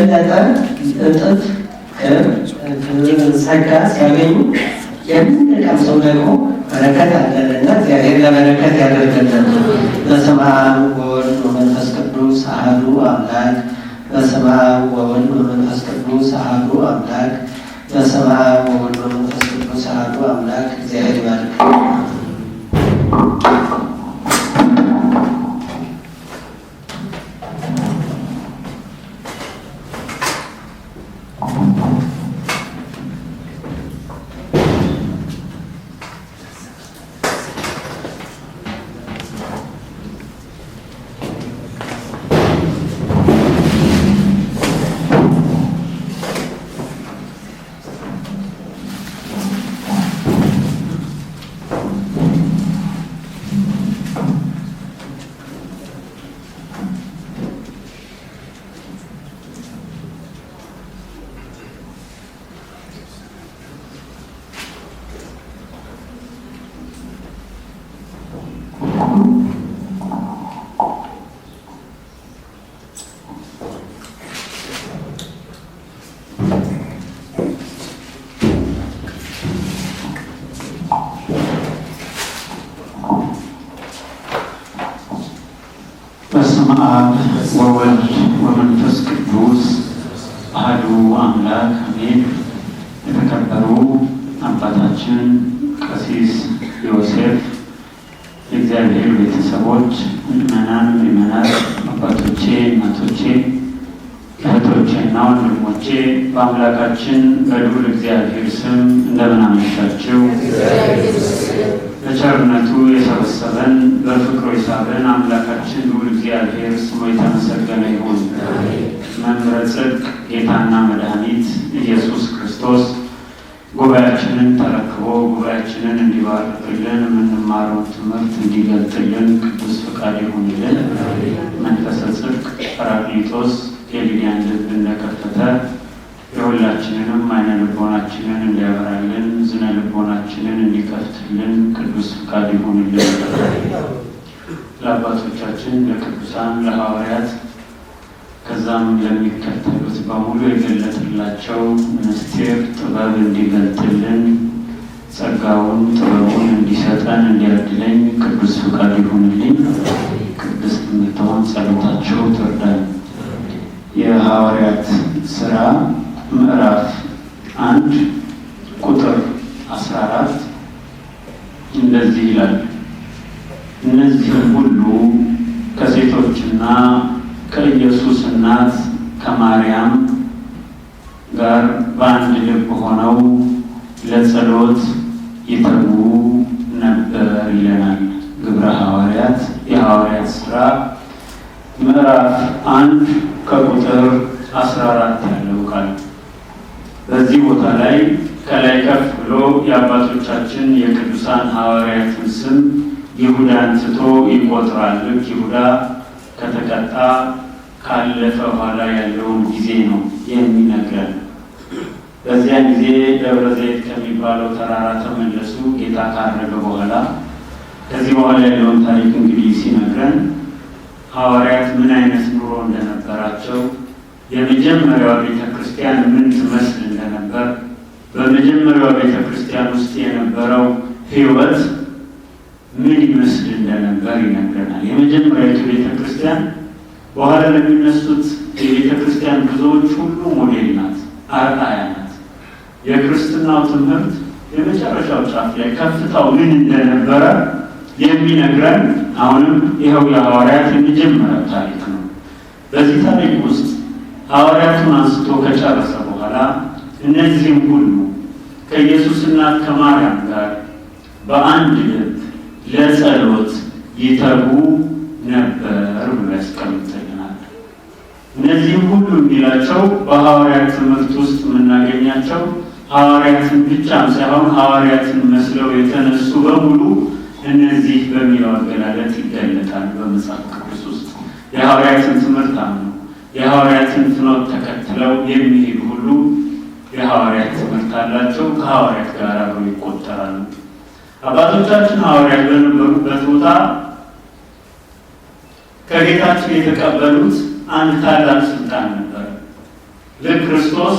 የበለጠ እጥፍ ጸጋ ሲያገኙ የምንቀምሰው ደግሞ በረከት አለንና እግዚአብሔር ለበረከት ያደርገናል። በስመ አብ ወወልድ ወመንፈስ ቅዱስ አሐዱ አምላክ። በስመ አብ ወወልድ ወመንፈስ ቅዱስ አሐዱ አምላክ። በስመ አብ ወወልድ ወመንፈስ ቅዱስ አሐዱ አምላክ። እግዚአብሔር ይባርክ። በስመ አብ ወወልድ ወመንፈስ ቅዱስ አሐዱ አምላክ አሜን። የተከበሩ አባታችን ቀሲስ ዮሴፍ፣ የእግዚአብሔር ቤተሰቦች፣ ምዕመናን፣ ምዕመናት፣ አባቶቼ፣ እናቶቼ፣ እህቶቼና ወንድሞቼ በአምላካችን በልዑል እግዚአብሔር ስም እንደምን አመሻችሁ። በቸርነቱ የሰበሰበን በፍቅሩ የሳበን አምላካችን ልዑል እግዚአብሔር ስሙ የተመሰገነ ይሁን። መምህረ ጽድቅ ጌታና መድኃኒት ኢየሱስ ክርስቶስ ጉባኤያችንን ተረክቦ ጉባኤያችንን እንዲባርክልን፣ የምንማረውን ትምህርት እንዲገልጥልን ቅዱስ ፈቃድ ይሁንልን። መንፈሰ ጽድቅ ጰራቅሊጦስ የሊዲያን ልብ እንደከፈተ የሁላችንንም አይነ ልቦናችንን እንዲያበራልን፣ ዝነ ልቦናችንን እንዲከፍትልን ቅዱስ ፈቃድ ይሁንልን። ለአባቶቻችን ለቅዱሳን ለሐዋርያት ከዛም ለሚከተሉት በሙሉ የገለጥላቸው ምስጢር ጥበብ እንዲገልጥልን ጸጋውን ጥበቡን እንዲሰጠን እንዲያድለኝ ቅዱስ ፈቃድ ይሁንልኝ። ቅድስት የምትሆን ጸሎታቸው ትርዳን። የሐዋርያት ሥራ ምዕራፍ 1 ቁጥር 14 እንደዚህ ይላል። እነዚህም ሁሉ ከሴቶችና ከኢየሱስ እናት ከማርያም ጋር በአንድ ልብ ሆነው ለጸሎት ይተጉ ነበር ይለናል። ግብረ ሐዋርያት የሐዋርያት ሥራ ምዕራፍ 1 ከቁጥር 14 ያለው ቃል። በዚህ ቦታ ላይ ከላይ ከፍ ብሎ የአባቶቻችን የቅዱሳን ሐዋርያትን ስም ይሁዳን ትቶ ይቆጥራል። ልክ ይሁዳ ከተቀጣ ካለፈ በኋላ ያለውን ጊዜ ነው የሚነግረን። በዚያን ጊዜ ደብረ ዘይት ከሚባለው ተራራ ተመለሱ ጌታ ካረገ በኋላ። ከዚህ በኋላ ያለውን ታሪክ እንግዲህ ሲነግረን ሐዋርያት ምን አይነት ኑሮ እንደነበራቸው፣ የመጀመሪያዋ ቤተ ክርስቲያን ምን ትመስል እንደነበር፣ በመጀመሪያዋ ቤተ ክርስቲያን ውስጥ የነበረው ሕይወት ምን ይመስል እንደነበር ይነግረናል። የመጀመሪያዊቱ ቤተ ክርስቲያን በኋላ ለሚነሱት የቤተ ክርስቲያን ብዙዎች ሁሉ ሞዴል ናት፣ አርአያ ናት። የክርስትናው ትምህርት የመጨረሻው ጫፍ ላይ ከፍታው ምን እንደነበረ የሚነግረን አሁንም ይኸው የሐዋርያት የመጀመሪያው ታሪክ ነው። በዚህ ታሪክ ውስጥ ሐዋርያቱን አንስቶ ከጨረሰ በኋላ እነዚህም ሁሉ ከኢየሱስ እናት ከማርያም ጋር በአንድ ልብ ለጸሎት ይተጉ ነበር ብሎ ያስቀምጥልናል። እነዚህም ሁሉ የሚላቸው በሐዋርያት ትምህርት ውስጥ የምናገኛቸው ሐዋርያትን ብቻም ሳይሆን ሐዋርያትን መስለው የተነሱ በሙሉ እነዚህ በሚለው አገላለጥ ይገለጣል። በመጽሐፍ ቅዱስ ውስጥ የሐዋርያትን ትምህርት አምነው የሐዋርያትን ፍኖት ተከትለው የሚሄዱ ሁሉ የሐዋርያት ትምህርት አላቸው፣ ከሐዋርያት ጋር አብረው ይቆጠራሉ። አባቶቻችን ሐዋርያት በነበሩበት ቦታ ከጌታችን የተቀበሉት አንድ ታላቅ ስልጣን ነበር። ለክርስቶስ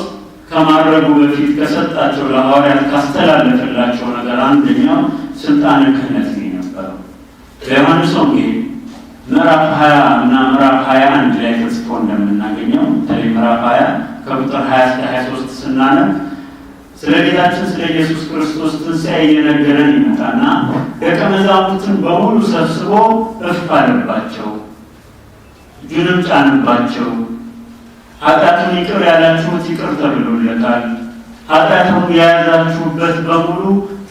ከማድረጉ በፊት ከሰጣቸው ለሐዋርያት ካስተላለፈላቸው ነገር አንደኛው ስልጣነ ክህነት ነው። በዮሐንስ ወንጌል ምዕራፍ 20 እና ምዕራፍ 21 ላይ ተጽፎ እንደምናገኘው በተለይ ምዕራፍ 20 ከቁጥር 20 እስከ 23 ስናነብ ስለ ጌታችን ስለ ኢየሱስ ክርስቶስ ትንሣኤ እየነገረን ይመጣና ደቀ መዛሙርትን በሙሉ ሰብስቦ እፍ አለባቸው፣ እጁንም ጫንባቸው። ኃጢአቱን ይቅር ያላችሁት ይቅር ተብሎለታል፣ ኃጢአቱን የያዛችሁበት በሙሉ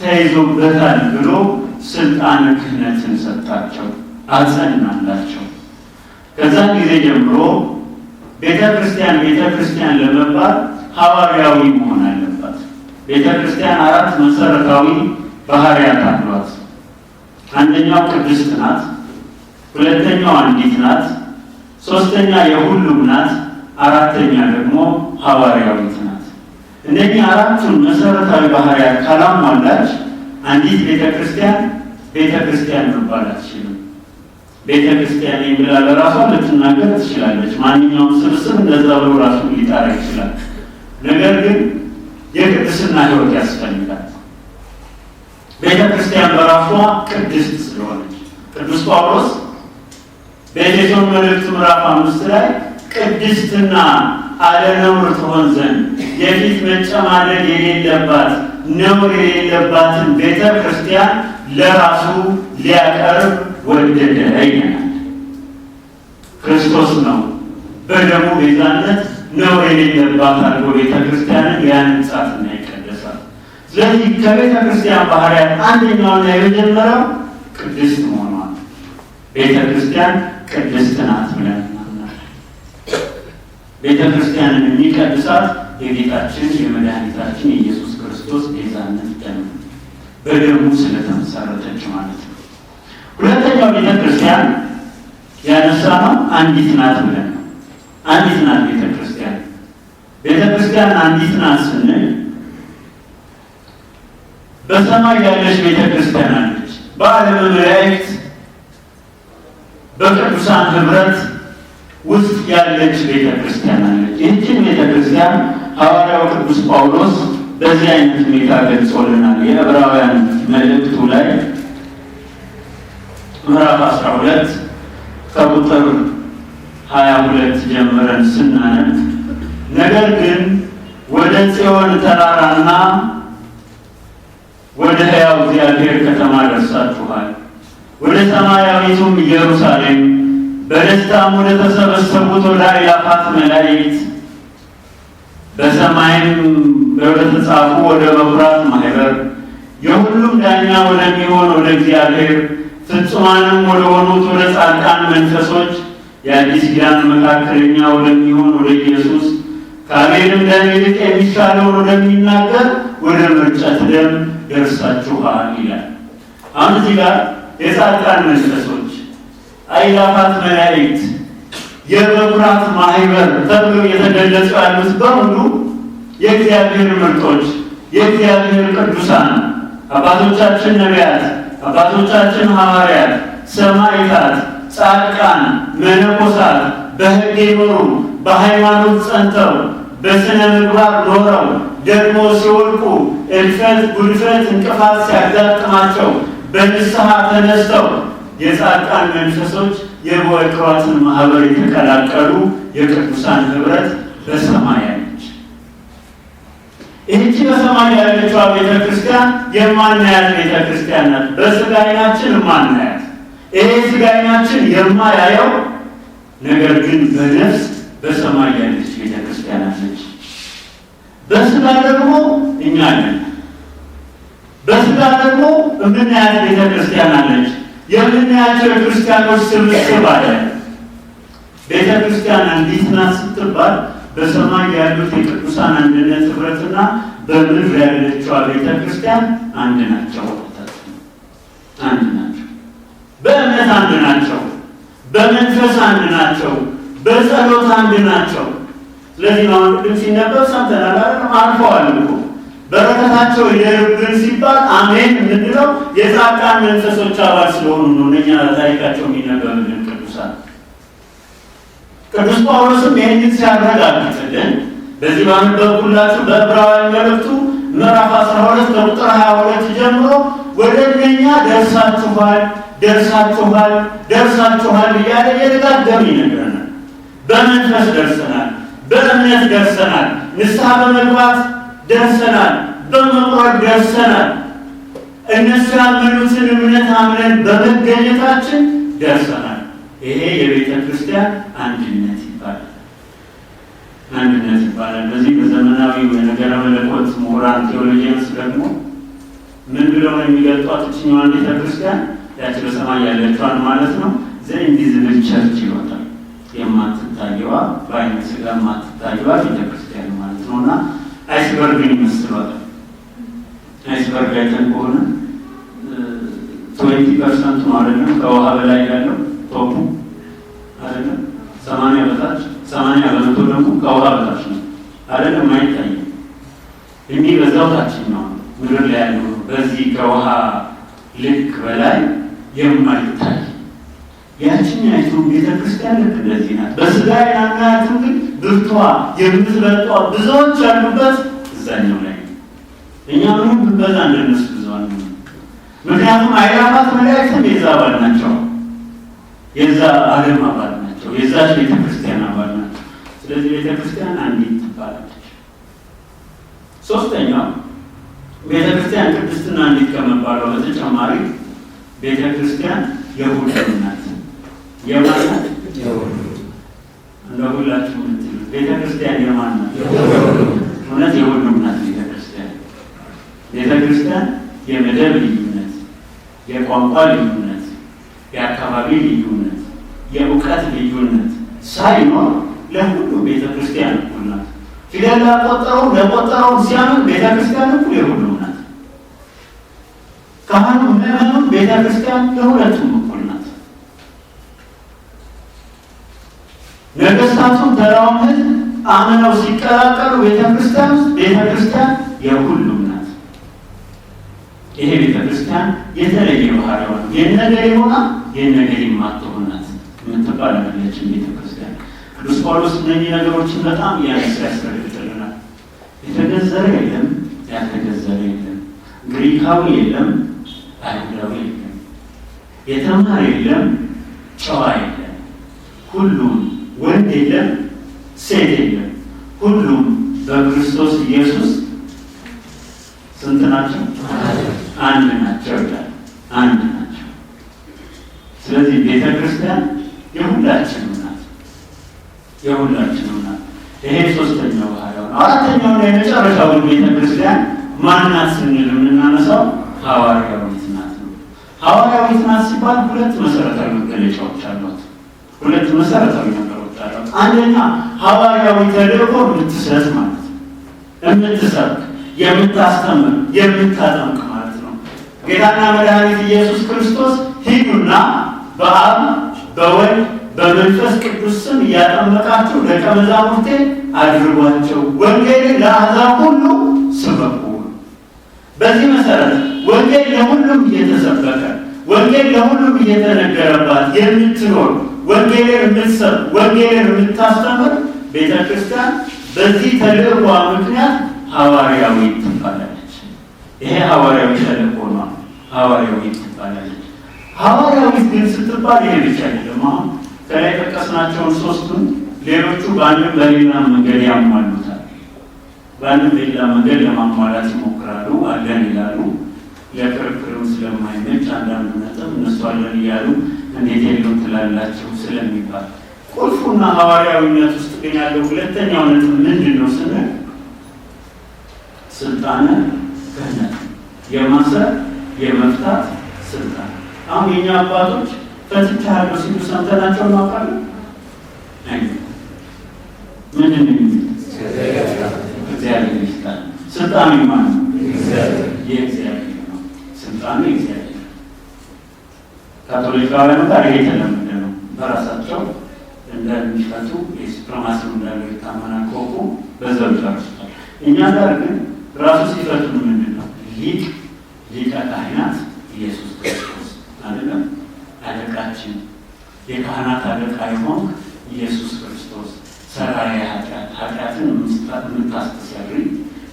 ተይዞበታል ብሎ ስልጣነ ክህነትን ሰጣቸው፣ አጸናላቸው። ከዛን ጊዜ ጀምሮ ቤተ ክርስቲያን ለመባል ሐዋርያዊ መሆን አለባት። ቤተ ክርስቲያን 4 መሰረታዊ ባህሪያት አሏት። አንደኛው ቅድስት ናት፣ ሁለተኛው አንዲት ናት፣ ሶስተኛ የሁሉም ናት፣ አራተኛ ደግሞ ሐዋርያዊት ናት። እነዚህ 4ቱን መሰረታዊ ባህሪያት ካላሟላች አንዲት ቤተ ክርስቲያን መባል አትችልም። ቤተ ክርስቲያን ብላ ለራሷ ልትናገር ትችላለች። ማንኛውም ስብስብ እንደዛ ብሎ ራሱን ሊጠራ ይችላል። ነገር ግን የቅድስና ሕይወት ያስፈልጋል። ቤተ ክርስቲያን በራሷ ቅድስት ስለሆነች ቅዱስ ጳውሎስ በኤፌሶን መልእክቱ ምዕራፍ 5 ላይ ቅድስትና አለነውር ትሆን ዘንድ የፊት መጨማደድ የሌለባት ነውር የሌለባትን ቤተ ክርስቲያን ለራሱ ሊያቀርብ ወደደ ይላል። ክርስቶስ ነው በደሙ ቤዛነት ነውር የሌለባት አድርጎ ቤተ ክርስቲያንን ያንጻትና ይቀደሳል። ስለዚህ ከቤተ ክርስቲያን ባህሪያት አንደኛውና የመጀመሪያው ቅድስት መሆኗ ነው። ቤተ ክርስቲያን ቅድስት ናት ብለን እናምናለን። ቤተ ክርስቲያንን የሚቀድሳት የጌታችን የመድኃኒታችን የኢየሱስ ክርስቶስ ቤዛነት ደም በደሙ ስለተመሰረተች ማለት ነው። ሁለተኛው ቤተ ክርስቲያን ያነሳነው አንዲት ናት ብለን ነው። አንዲት ናት ቤተ ክርስቲያን። ቤተ ክርስቲያን አንዲት ናት ስንል በሰማይ ያለች ቤተ ክርስቲያን አለች። በዓለመ መላእክት በቅዱሳን ህብረት ውስጥ ያለች ቤተ ክርስቲያን አለች። ይህችን ቤተ ክርስቲያን ሐዋርያው ቅዱስ ጳውሎስ በዚህ አይነት ሁኔታ ገልጾልናል። የዕብራውያን መልእክቱ ላይ ምዕራፍ 12 ከቁጥር 22 ጀምረን ስናነብ ነገር ግን ወደ ጽዮን ተራራና ወደ ሕያው እግዚአብሔር ከተማ ደርሳችኋል፣ ወደ ሰማያዊቱም ኢየሩሳሌም በደስታም ወደ ተሰበሰቡት ወደ አእላፋት መላእክት በሰማይም ወደ ተጻፉ ወደ በኩራት ማህበር የሁሉም ዳኛ ወደሚሆን ወደ እግዚአብሔር ፍጹማንም ወደ ሆኑት ወደ ጻድቃን መንፈሶች የአዲስ ኪዳን መካከለኛ ወደሚሆን ወደ ኢየሱስ ከአቤልም ደም ይልቅ የሚሻለውን ወደሚናገር ወደ መርጨት ደም ደርሳችኋል ይላል። አሁን እዚህ ጋር የጻድቃን መንፈሶች፣ አእላፋት መላእክት፣ የበኩራት ማህበር ተብለው የተገለጹ ያሉት በሙሉ የእግዚአብሔር ምርጦች፣ የእግዚአብሔር ቅዱሳን አባቶቻችን ነቢያት፣ አባቶቻችን ሐዋርያት፣ ሰማዕታት፣ ጻድቃን፣ መነኮሳት በሕግ የኖሩ በሃይማኖት ጸንተው በስነ ምግባር ኖረው ደግሞ ሲወድቁ እልፈት፣ ጉድፈት፣ እንቅፋት ሲያጋጥማቸው በንስሐ ተነስተው የጻድቃን መንፈሶች የበኩራትን ማህበር የተቀላቀሉ የቅዱሳን ህብረት በሰማይ ያለች። ይህቺ በሰማይ ያለችው ቤተ ክርስቲያን የማናያት ቤተ ክርስቲያን ናት። በስጋ ዓይናችን የማናያት፣ ይሄ ስጋ ዓይናችን የማያየው ነገር ግን በነፍስ በሰማይ ያለች ቤተ ክርስቲያን አለች። በስጋ ደግሞ እኛ ነን። በስጋ ደግሞ የምናያት ቤተ ክርስቲያን አለች። የምናያቸው የክርስቲያኖች ስብስብ አለ። ቤተ ክርስቲያን አንዲት ናት ስትባል በሰማይ ያሉት የቅዱሳን አንድነት ህብረትና በምድር ያለችው ቤተ ክርስቲያን አንድ ናቸው። አንድ ናቸው። በእምነት አንድ ናቸው። በመንፈስ አንድ ናቸው። በጸሎት አንድ ናቸው። ስለዚህ ነው ቅድም ሲነበብ ሰምተናል አይደል? አልፈዋል እኮ በረከታቸው ይደርብን ሲባል አሜን የምንለው የጻድቃን መንፈሶች አባል ስለሆኑ ነው። እነኛ ታሪካቸው የሚነበብልን ቅዱሳን። ቅዱስ ጳውሎስም ይህንን ሲያረጋግጥልን በዚህ ባነበብኩላችሁ በዕብራውያን መልእክቱ ምዕራፍ 12 ከቁጥር 22 ጀምሮ ወደ እኛ ደርሳችኋል እያለ እየደጋገመ ይነግረናል። በመንፈስ ደርሰናል፣ በእምነት ደርሰናል፣ ንስሐ በመግባት ደርሰናል፣ በመቁረብ ደርሰናል። እነሱ ያመኑትን እምነት አምነን በመገኘታችን ደርሰናል። ይሄ የቤተ ክርስቲያን አንድነት ይባላል። በዚህ በዘመናዊ የነገረ መለኮት ምሁራን ቴዎሎጂያንስ ደግሞ ምን ብለው ነው የሚገልጧት? እችኛዋን ቤተ ክርስቲያን ያቺ በሰማይ ያለችዋን ማለት ነው ዘ ኢንቪዚብል ቸርች ይወጣል። የማትታየዋ በዓይነ ሥጋ የማትታየዋ ቤተ ክርስቲያን ማለት ነው። እና አይስበርግን ይመስሏል። አይስበርግ አይተን ከሆነ 20% ነው አይደለም ከውሃ በላይ ያለው ቶፑ አይደለም 80 በታች 80 በመቶ ደግሞ ከውሃ በታች ነው አይደለም አይታይም። የሚበዛው ታችኛው ምድር ላይ ያለው በዚህ ከውሃ ልክ በላይ የማይታይ ያቺኛይቱ ቤተክርስቲያን ልክ እንደዚህ ናት። በስጋ ያናያቱ ግን ብርቷ የምትበልጧ ብዙዎች ያሉበት እዛኛው ላይ እኛ ምንም ብንበዛ እንደነሱ ብዙዋን ነው። ምክንያቱም አእላፋት መላእክትም የዛ አባል ናቸው፣ የዛ ዓለም አባል ናቸው፣ የዛች ቤተክርስቲያን አባል ናቸው። ስለዚህ ቤተክርስቲያን አንዲት ትባላለች። ሶስተኛው ቤተክርስቲያን ቅድስትና አንዲት ከመባሏ በተጨማሪ ቤተክርስቲያን የሁሉም ናት። የማን ናት? እንደ ሁላችሁ የምትሉት ቤተክርስቲያን የማን ናት? እውነት የሁሉም ናት። ቤተክርስቲያን የመደብ ልዩነት፣ የቋንቋ ልዩነት፣ የአካባቢ ልዩነት፣ የእውቀት ልዩነት ሳይኖር ለሁሉ ቤተክርስቲያን እኩል ናት። ፊደል ለቆጠረው ሲያምን ቤተክርስቲያን እኩል የሁሉም ናት። ካህኑ ምዕመኑ ቤተክርስቲያን ለሁለቱም እኩል ናት። ነገስታቱን ተራውን ሕዝብ አምነው ሲቀላቀሉ ቤተክርስቲያን ውስጥ ቤተክርስቲያን የሁሉም ናት። ይሄ ቤተክርስቲያን የተለየ ባህሪዋ ነው። የነገር ሆና የነገር የማትሆን ናት የምትባል አይደለችም ቤተክርስቲያን። ቅዱስ ጳውሎስ እነዚህ ነገሮችን በጣም ያነሳ ያስረግጥልናል። የተገዘረ የለም፣ ያልተገዘረ የለም፣ ግሪካዊ የለም፣ አይሁዳዊ የለም፣ የተማረ የለም፣ ጨዋ የለም፣ ሁሉም ወንድ የለም፣ ሴት የለም፣ ሁሉም በክርስቶስ ኢየሱስ ስንት ናቸው? አንድ ናቸው ይላል። አንድ ናቸው። ስለዚህ ቤተክርስቲያን የሁላችንም ናት፣ የሁላችንም ናት። ይሄ ሶስተኛው ባህሪው ነው። አራተኛው እና የመጨረሻው ቤተክርስቲያን ማናት ስንል የምናነሳው ሐዋርያዊት ናት ነው። ሐዋርያዊት ናት ሲባል ሁለት መሰረታዊ መገለጫዎች አሏት። ሁለት መሰረታዊ ነገሮች አሏት። አንደኛ ሐዋርያዊ ተልእኮ የምትሰጥ ማለት ነው። የምትሰብክ፣ የምታስተምር፣ የምታጠምቅ ማለት ነው። ጌታና መድኃኒት ኢየሱስ ክርስቶስ ሂዱና በአብ በወልድ በመንፈስ ቅዱስ ስም እያጠመቃችሁ ደቀ መዛሙርቴ አድርጓቸው፣ ወንጌልን ለአሕዛብ ሁሉ ስበኩ። በዚህ መሰረት ወንጌል ለሁሉም እየተሰበከ ወንጌል ለሁሉም እየተነገረባት የምትኖር ወንጌልን የምትሰብክ ወንጌልን የምታስተምር ቤተክርስቲያን በዚህ ተልእኮ ምክንያት ሐዋርያዊት ትባላለች። ይሄ ሐዋርያዊ ተልእኮ ነው። ሐዋርያዊት ትባላለች። ሐዋርያዊት ግን ስትባል ይሄ ብቻ አይደለም። አሁን ከላይ ጠቀስናቸውን ሶስቱን ሌሎቹ በአንድም በሌላ መንገድ ያሟሉታል። በአንድም በሌላ መንገድ ለማሟላት ይሞክራሉ። አለን ይላሉ። ለክርክርም ስለማይመች አንዳንዱ ነጥብ እነሱ አለን እያሉ እንዴት የሉም ትላላችሁ ስለሚባል ቁልፉና ሐዋርያዊነት ውስጥ ግን ያለው ሁለተኛው ነጥብ ምንድን ነው ስንል ስልጣነ ክህነት፣ የማሰር የመፍታት ስልጣን። አሁን የኛ አባቶች ፈትቻለሁ ሲሉ ሰምተናቸው እናውቃለን። ምንድን ነው እግዚአብሔር ይስጣል። ስልጣኑ ማን ነው? የእግዚአብሔር ነው። ስልጣኑ የእግዚአብሔር ነው። ካቶሊካውያኑ ጋር ይሄ የተለመደ ነው። በራሳቸው እንደሚፈቱ የሱፕሪማሲ እንዳለው ይታመናል። ኮኩ በዛው ይጨርሱታል። እኛ ጋር ግን ራሱ ሲፈቱ ምንድን ነው? ሊቀ ካህናት ኢየሱስ ክርስቶስ አይደለም? አለቃችን የካህናት አለቃ የሆንክ ኢየሱስ ክርስቶስ ሰራዬ ኃጢአትን የምታስተሰርይ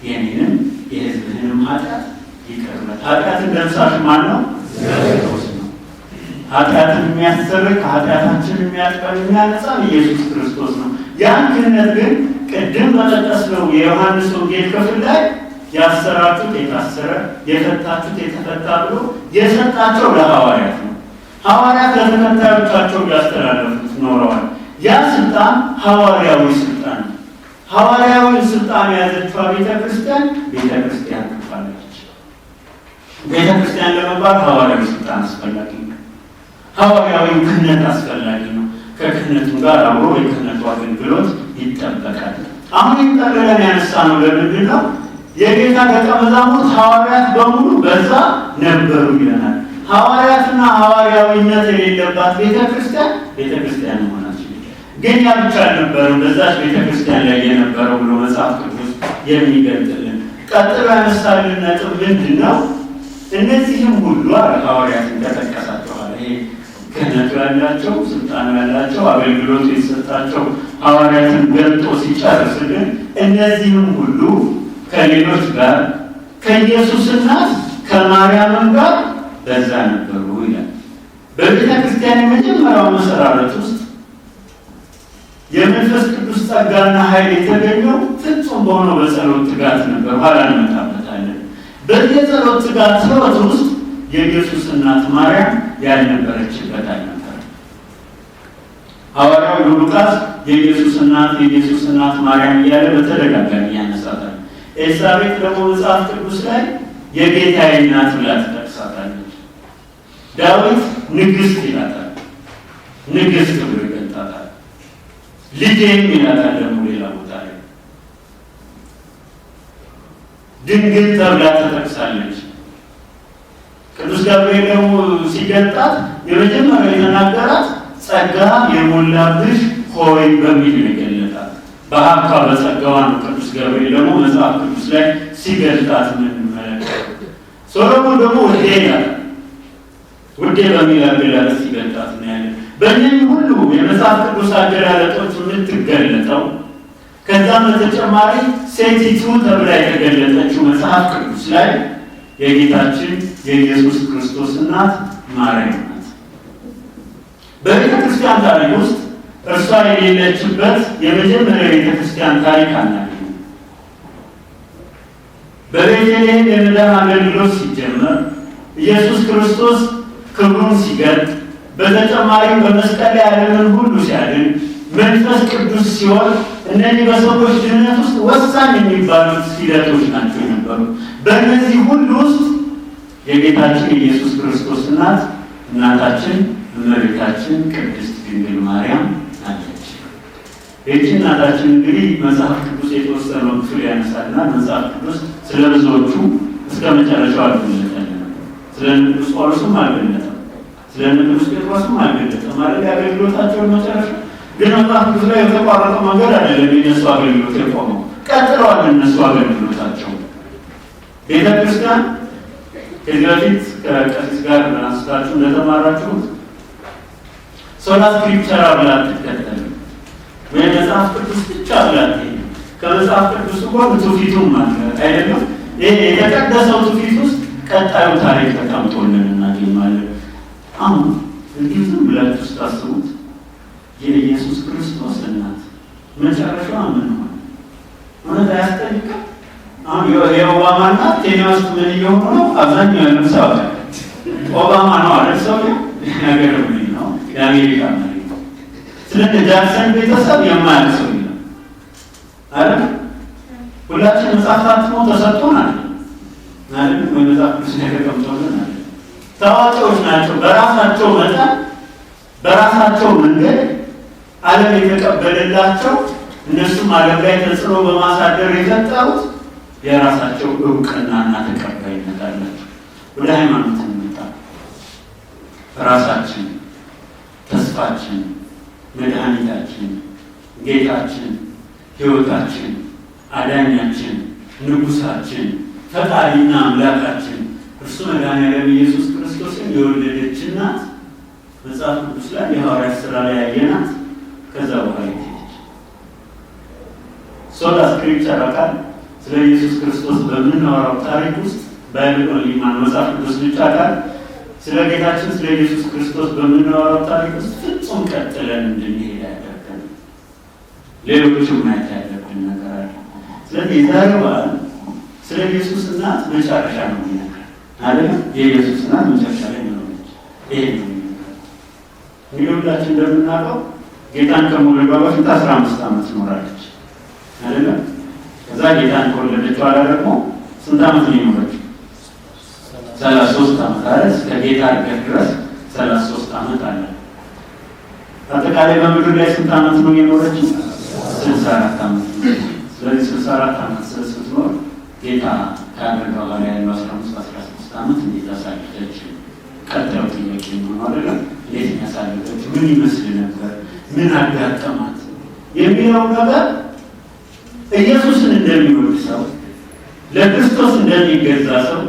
የኔንም የሕዝብህንም ኃጢአት ይቅር በል። ኃጢአትን ደምሳሽ ማን ነው? ክርስቶስ ነው። ኃጢአትን የሚያስተሰርይ ከኃጢአታችን የሚያጥበን የሚያነጻን ኢየሱስ ክርስቶስ ነው። ያን ክህነት ግን ቅድም በጠቀስነው የዮሐንስ ወንጌል ክፍል ላይ ያሰራችሁት የታሰረ የፈታችሁት የተፈታ ብሎ የሰጣቸው ለሐዋርያት ነው። ሐዋርያት ለተከታዮቻቸው ያስተላለፉት ኖረዋል። ያ ስልጣን ሐዋርያዊ ስልጣን ነው። ሐዋርያዊ ስልጣን የያዘችው ቤተክርስቲያን ትባላለች። ቤተክርስቲያን ለመባል ሐዋርያዊ ስልጣን አስፈላጊ ነው። ሐዋርያዊ ክህነት አስፈላጊ ነው። ከክህነቱም ጋር አብሮ የክህነቱ አገልግሎት ይጠበቃል። አሁን ይጠቅለለን ያነሳ ነው። ለምንድን ነው? የጌታ ደቀ መዛሙርት ሐዋርያት በሙሉ በዛ ነበሩ ይለናል። ሐዋርያትና ሐዋርያዊነት የሌለባት ቤተክርስቲያን መሆናችን ግን ያ ብቻ አልነበረም። በዛች ቤተክርስቲያን ላይ የነበረው ብሎ መጽሐፍ ቅዱስ የሚገልጥልን ቀጥሎ ያነሳልን ነጥብ ምንድን ነው? እነዚህም ሁሉ ሐዋርያትን ተጠቀሳቸዋል። ይሄ ክህነቱ ያላቸው ስልጣኑ ያላቸው አገልግሎቱ የተሰጣቸው ሐዋርያትን ገልጦ ሲጨርስልን እነዚህም ሁሉ ከሌሎች ጋር ከኢየሱስ እናት ከማርያምም ጋር በዛ ነበሩ ይላል። በቤተ ክርስቲያን የመጀመሪያው መሰራረት ውስጥ የመንፈስ ቅዱስ ጸጋና ኃይል የተገኘው ፍጹም በሆነው በጸሎት ትጋት ነበር። ኋላ እንመጣበታለን። በዚህ የጸሎት ትጋት ሕይወት ውስጥ የኢየሱስ እናት ማርያም ያልነበረችበት አልነበረ። ሐዋርያው ሉቃስ የኢየሱስ እናት ማርያም እያለ በተደጋጋሚ ያነሳታል። ኤልሳቤጥ ደግሞ መጽሐፍ ቅዱስ ላይ የጌታዬ እናት ብላ ትጠቅሳታለች። ዳዊት ንግሥት ይላታል፣ ንግሥት ብሎ ይገልጣታል። ልጄም ይላታል ደግሞ ሌላ ቦታ ላይ ድንግል ተብላ ተጠቅሳለች። ቅዱስ ገብርኤል ደግሞ ሲገልጣት የመጀመሪያ የተናገራት ጸጋ የሞላብሽ ሆይ በሚል ይገለጣል። በሀብቷ በጸጋዋ ነው። ቅዱስ ገብርኤል ደግሞ መጽሐፍ ቅዱስ ላይ ሲገልጣት ምን እንመለከታለን። ሶሎሞን ደግሞ ውዴ ይላል። ውዴ በሚል አገላለጽ ሲገልጣት ነው ያለ። በእነዚህ ሁሉ የመጽሐፍ ቅዱስ አገላለጦች የምትገለጠው ከዛም በተጨማሪ ሴቲቱ ተብላ የተገለጠችው መጽሐፍ ቅዱስ ላይ የጌታችን የኢየሱስ ክርስቶስ እናት ማርያም ናት። በቤተ ክርስቲያን ታሪክ ውስጥ እርሷ የሌለችበት የመጀመሪያ ቤተ ክርስቲያን ታሪክ አናገኝም። በቤተልሔም የመዳን አገልግሎት ሲጀመር ኢየሱስ ክርስቶስ ክብሩን ሲገልጥ፣ በተጨማሪም በመስቀል ላይ ዓለምን ሁሉ ሲያድን መንፈስ ቅዱስ ሲሆን እነዚህ በሰዎች ድህነት ውስጥ ወሳኝ የሚባሉት ሂደቶች ናቸው የነበሩት። በእነዚህ ሁሉ ውስጥ የጌታችን የኢየሱስ ክርስቶስ እናታችን እመቤታችን ቅድስት ድንግል ማርያም አለች። ይህች እናታችን እንግዲህ መጽሐፍ ቅዱስ የተወሰነው ክፍል ያነሳልናል። መጽሐፍ ቅዱስ ስለ ብዙዎቹ እስከ መጨረሻው አልገለጠልንም። ስለ ቅዱስ ጳውሎስም አልገለጠም፣ ስለ ቅዱስ ጴጥሮስም አልገለጠም። ማለት የአገልግሎታቸውን መጨረሻ ግን መጽሐፍ ቅዱስ ላይ የተቋረጠው መንገድ አይደለም። የነሱ አገልግሎት የቆመው ቀጥለዋል። እነሱ አገልግሎታቸው ቤተ ክርስቲያን ከዚህ በፊት ከቀሲስ ጋር አንስታችሁ እንደተማራችሁት ሶላ ስክሪፕቸራ ብላ ትከተል ወይ መጽሐፍ ቅዱስ ብቻ ብላ ከመጽሐፍ ቅዱስ ጎን ትውፊቱም ማለት አይደለም። ይሄ የተቀደሰው ትውፊት ውስጥ ቀጣዩ ታሪክ ተቀምጦልን እናገኛለን። አሁን እንዲህ ዝም ብላችሁ ስታስቡት የኢየሱስ ክርስቶስ እናት መጨረሻዋ ምን ሆነ? እውነት አያስጠይቅም? አሁን የኦባማ እናት ኬንያ ውስጥ ምን እየሆኑ ነው? አብዛኛው ያለው ሰው ኦባማ ነው አይደል? ሰው ነገር ምን ነው? የአሜሪካ መሪ ነው። ስለዚህ ጃክሰን ቤተሰብ የማያውቅ ሰው ነው አይደል? ሁላችን መጽሐፍ ታትሞ ተሰጥቶናል አይደል? ወይ መጽሐፍ ቅዱስ ላይ ተቀምጦልናል። ታዋቂዎች ናቸው። በራሳቸው መጠን በራሳቸው መንገድ ዓለም የተቀበለላቸው እነሱም ዓለም ላይ ተጽዕኖ በማሳደር የፈጠሩት የራሳቸው እውቅናና ተቀባይነት አላቸው። ወደ ሃይማኖት እንመጣ። ራሳችን ተስፋችን፣ መድኃኒታችን፣ ጌታችን፣ ሕይወታችን፣ አዳኛችን፣ ንጉሳችን፣ ፈጣሪና አምላካችን እርሱ መድኃኒዓለም ኢየሱስ ክርስቶስን የወለደች እናት መጽሐፍ ቅዱስ ላይ የሐዋርያት ሥራ ላይ ያየናት ከዛ በኋላ ሄደች። ሶላ ስክሪፕቸር አካል ስለ ኢየሱስ ክርስቶስ በምናወራው ታሪክ ውስጥ ባይብል ኦንሊማን መጽሐፍ ቅዱስ ብቻ አካል ስለ ጌታችን ስለ ኢየሱስ ክርስቶስ በምናወራው ታሪክ ውስጥ ፍጹም ቀጥለን እንድንሄድ ያደርገን ሌሎችም ማየት ያለብን ነገር አለ። ስለዚህ የዛሬው በዓል ስለ ኢየሱስ እናት መጨረሻ ነው የሚነግረን አይደለም። የኢየሱስ እናት መጨረሻ ላይ ነው ይሄ ነው። እንግዲህ ሁላችን እንደምናውቀው ጌታን ከመውለዷ በፊት 15 ዓመት ኖራለች አይደለም። ከዛ ጌታን ከወለደች በኋላ ደግሞ ስንት ዓመት ነው የኖረችው? 33 ዓመት አይደል? እስከ ጌታ እርገት ድረስ 33 ዓመት አለ። አጠቃላይ በምድር ላይ ስንት ዓመት ነው የኖረችው? 64 ዓመት። ስለዚህ 64 ዓመት ስትኖር ጌታ ካደረገ በኋላ ያለው 15-16 ዓመት እንዴት አሳለፈች? ቀጣዩ ጥያቄ ነው አይደለም። እንዴት ያሳለፈች? ምን ይመስል ነበር? ምን አጋጠማት? የሚለው ነገር ኢየሱስን እንደሚወድ ሰው፣ ለክርስቶስ እንደሚገዛ ሰው፣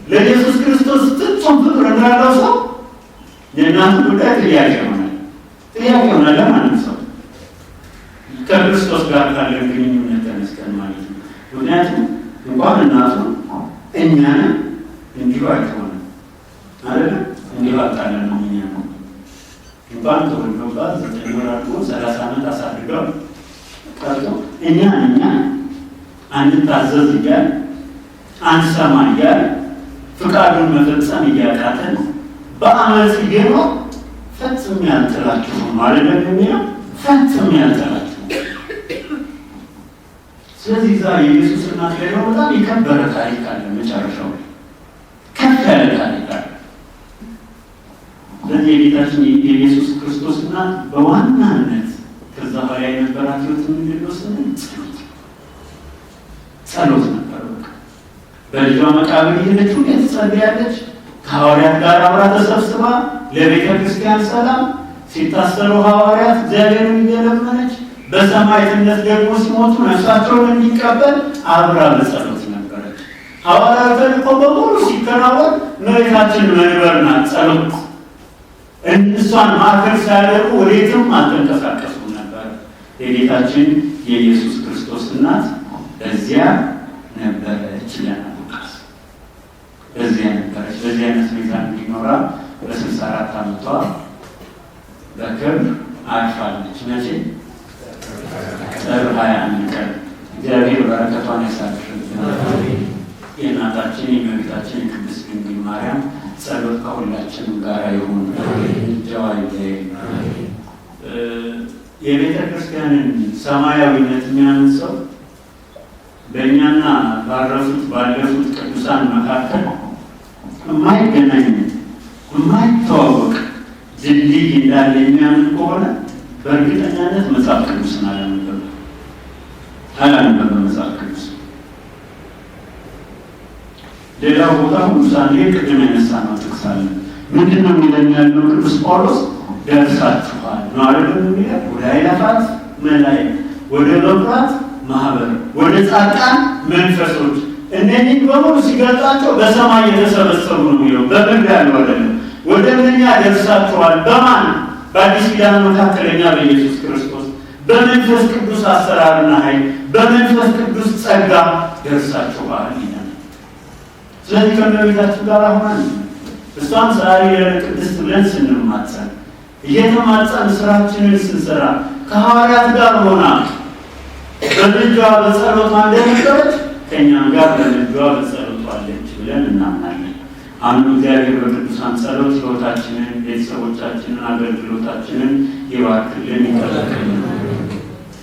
ለኢየሱስ ክርስቶስ ፍጹም ፍቅር እንዳለው ሰው የእናቱ ጉዳይ ጥያቄ ይሆናል ለማንም ሰው ከክርስቶስ ጋር ካለን ግንኙነት ተነስተን ማለት ነው። ምክንያቱም እንኳን እናቱ እኛንም እንዲሁ አይሆንም አይደለም። እንዲሁ አጣለን ነው እኛ ነው እንኳን ተወልዶባት 9 ወር አድርጎ 30 ዓመት አሳድገው ቀርቶ እኛ አንድታዘዝ እያል አንሰማ እያል ፍቃዱን መፈጸም እያቃተን በአመፅ ጌሮ ፈጽም ያልጥላችሁ ማለት ነው የሚለው ፈጽም ያልጥላችሁ። ስለዚህ ዛ የኢየሱስ እናት ላይ ነው በጣም የከበረ ታሪክ አለ። መጨረሻው ከፍ ያለ ታሪክ አለ። ስለዚህ የጌታችን የኢየሱስ ክርስቶስ እናት በዋናነት ከዛ በኋላ የነበራት ህይወት ምንድን ነው ስንል ጸሎት ነበር። በልጇ መቃብር እየሄደች ሁሌት ጸልያለች። ከሐዋርያት ጋር አብራ ተሰብስባ ለቤተ ክርስቲያን ሰላም ሲታሰሩ ሐዋርያት እግዚአብሔርን እየለመነች በሰማዕትነት ደግሞ ሲሞቱ ነፍሳቸውን እንዲቀበል አብራ በጸሎት ነበረች። ሐዋርያት ተልእኮ በሙሉ ሲከናወን እመቤታችን መንበር ናት። ጸሎት እሷን ማዕከል ሳያደርጉ ወዴትም አልተንቀሳቀሱም ነበር። የጌታችን የኢየሱስ ክርስቶስ እናት በዚያ ነበረች ይለናል ሉቃስ። በዚያ ነበረች። በዚህ አይነት ሁኔታ እንዲኖራ በ64 ዓመቷ በክብር አርፋለች። መቼ? ጥር 21 ቀን። እግዚአብሔር በረከቷን ያሳድርብን። የእናታችን የእመቤታችን የቅድስት ድንግል ማርያም ጸሎት ከሁላችንም ጋር ይሁን። ጀዋይ የቤተ ክርስቲያንን ሰማያዊነት የሚያምን ሰው በእኛና ባለፉት ቅዱሳን መካከል የማይገናኝ የማይተዋወቅ ድልድይ እንዳለ የሚያምን ከሆነ በእርግጠኛነት መጽሐፍ ቅዱስን አላነበበም። መጽሐፍ ቅዱስ ሌላው ቦታ ሁሉ ሳንዴ ቅድም ያነሳነው ጥቅስ አለ። ምንድን ነው የሚለን ያለው ቅዱስ ጳውሎስ? ደርሳችኋል ነው አይደለም የሚለው? ወደ አእላፋት መላእክት፣ ወደ መብራት ማህበር፣ ወደ ጻድቃን መንፈሶች፣ እነዚህ በሙሉ ሲገልጻቸው በሰማይ የተሰበሰቡ ነው የሚለው። በምድር ያለው አይደለም። ወደ እኛ ደርሳችኋል። በማን? በአዲስ ኪዳን መካከለኛ በኢየሱስ ክርስቶስ በመንፈስ ቅዱስ አሰራርና ኃይል በመንፈስ ቅዱስ ጸጋ ደርሳችኋል ይላል። ስለዚህ ከእመቤታችን ጋር ሆነን እሷን ዛሬ ቅድስት ብለን ስንማጸን እየተማጸን ስራችንን ስንሰራ ከሐዋርያት ጋር ሆና በልጇ በጸሎቷ እንደነበረች ከእኛም ጋር በልጇ በጸሎቷ አለች ብለን እናምናለን። አንዱ እግዚአብሔር በቅዱሳን ጸሎት ሕይወታችንን፣ ቤተሰቦቻችንን፣ አገልግሎታችንን ይባርክልን፣ ይጠብቅልን።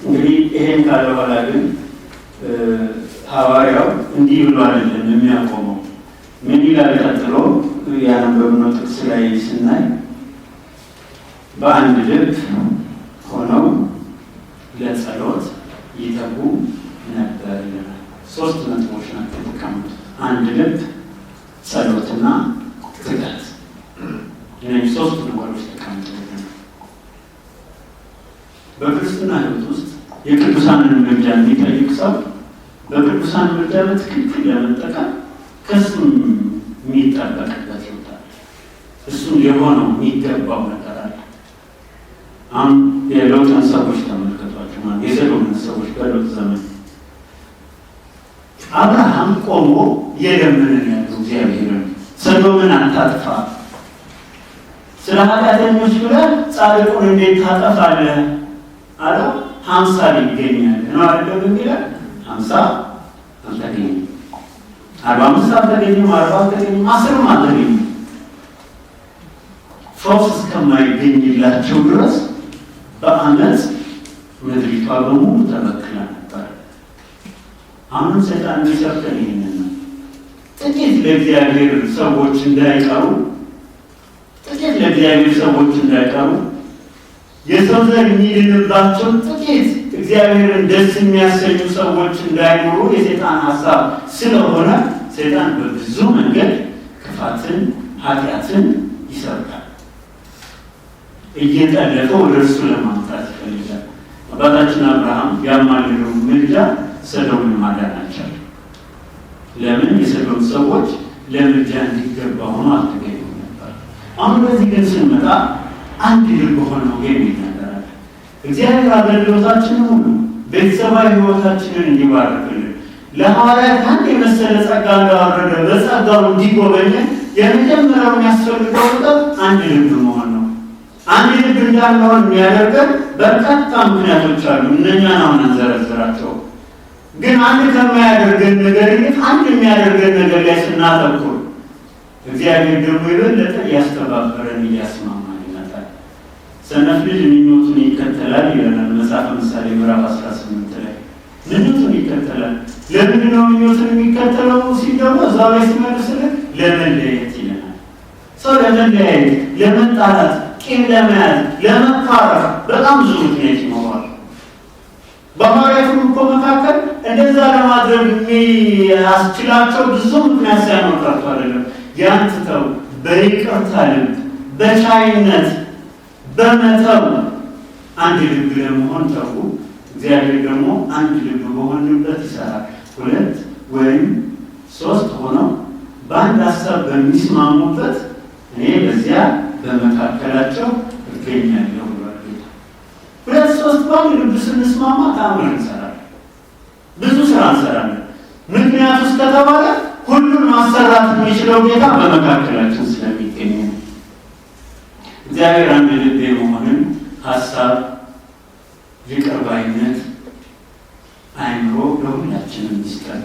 እንግዲህ ይሄን ካለ በኋላ ግን ሐዋርያው እንዲህ ብሎ አይደለም የሚያቆመው። ምን ይላል ቀጥሎ? ያነበብነው ጥቅስ ላይ ስናይ በአንድ ልብ ሆነው ለጸሎት ይተጉ ነበር ይላል። 3 ነጥቦች ናቸው የተቀመጡት። አንድ ልብ፣ ጸሎትና ትጋት። እነዚህ 3 ነገሮች ተቀምጠዋል። በክርስትና ሕይወት ውስጥ የቅዱሳንን ምልጃ የሚጠይቅ ሰው በቅዱሳን ምልጃ በትክክል ለመጠቀም ከእሱም የሚጠበቅበት ይወጣል። እሱም የሆነው የሚገባው ነገር አለ። አሁን የሎጥን ሰዎች ተመልከቷቸው። የሰዶምን ሰዎች በሎጥ ዘመን አብርሃም ቆሞ እየለመነን ያለው እግዚአብሔርን ሰዶምን አታጥፋ፣ ስለ ኃጢአተኞች ብለህ ጻድቁን እንዴት ታጠፋለህ አለው። 50 ይገኛል ነው አይደለም የሚለው 50 አልተገኘም፣ 45 አልተገኘም፣ 40 አልተገኘም፣ 10 አልተገኘም። ፈውስ እስከማይገኝላቸው ድረስ በአመፅ ምድሪቷ በሙሉ ተበክላ ነበር። አሁን ሰይጣን የሚሰርተን ይህንን ነው። ጥቂት ለእግዚአብሔር ሰዎች እንዳይቀሩ የሰው ዘር የሚድንባቸው ጥቂት እግዚአብሔርን ደስ የሚያሰኙ ሰዎች እንዳይኖሩ የሰይጣን ሀሳብ ስለሆነ ሰይጣን በብዙ መንገድ ክፋትን፣ ኃጢአትን ይሰርቃል። እየጠለፈ ወደ እርሱ ለማምጣት ይፈልጋል። አባታችን አብርሃም ያማልደው ምልጃ ሰዶምን ማዳናቸው። ለምን? የሰዶም ሰዎች ለምልጃ እንዲገባ ሆኖ አልተገኙም ነበር። አሁን በዚህ ግን ስንመጣ አንድ ልብ ሆነው የሚናገራል። እግዚአብሔር አገልግሎታችንን ሁሉ ቤተሰባዊ ሕይወታችንን እንዲባርክልን ለሐዋርያት አንድ የመሰለ ጸጋ እንዳወረደ በጸጋው እንዲጎበኘን የመጀመሪያው የሚያስፈልገው ነገር አንድ ልብ መሆን ነው። አንድ ልብ እንዳንሆን የሚያደርገን በርካታ ምክንያቶች አሉ። እነኛን አሁን አንዘረዝራቸው። ግን አንድ ከማያደርገን ነገር ይልቅ አንድ የሚያደርገን ነገር ላይ ስናተኩር እግዚአብሔር ደግሞ የበለጠ እያስተባበረን እያስማማን ይመጣል። ሰነፍ ልጅ ምኞቱን ይከተላል ይለናል መጽሐፈ ምሳሌ ምዕራፍ 18 ላይ። ምኞቱን ይከተላል። ለምንድን ነው ምኞቱን የሚከተለው ሲል ደግሞ እዛው ላይ ሲመልስልን ለመለየት ይለናል። ሰው ለመለያየት፣ ለመጣላት፣ ቂም ለመያዝ፣ ለመካረፍ በጣም ብዙ ምክንያት ይኖራል። በሐዋርያቱም እኮ መካከል እንደዛ ለማድረግ የሚያስችላቸው ብዙ ምክንያት ሳይኖር ቀርቶ አይደለም። ያን ትተው በይቅርታ ልብ፣ በቻይነት፣ በመተው አንድ ልብ ለመሆን ተጉ። እግዚአብሔር ደግሞ አንድ ልብ በሆንበት ይሰራል። 2 ወይም 3 ሆነው በአንድ ሀሳብ በሚስማሙበት እኔ በዚያ በመካከላቸው እገኛለሁ ብሏል ጌታ። 2-3 በአንድ ልብ ስንስማማ ተአምር እንሰራለን፣ ብዙ ስራ እንሰራለን። ምክንያቱ ከተባለ ሁሉን ማሰራት የሚችለው ጌታ በመካከላችን ስለሚገኝ ነው። እግዚአብሔር አንድ ልብ የመሆንን ሀሳብ፣ ይቅር ባይነት፣ አይምሮ ለሁላችንም ይስጠን።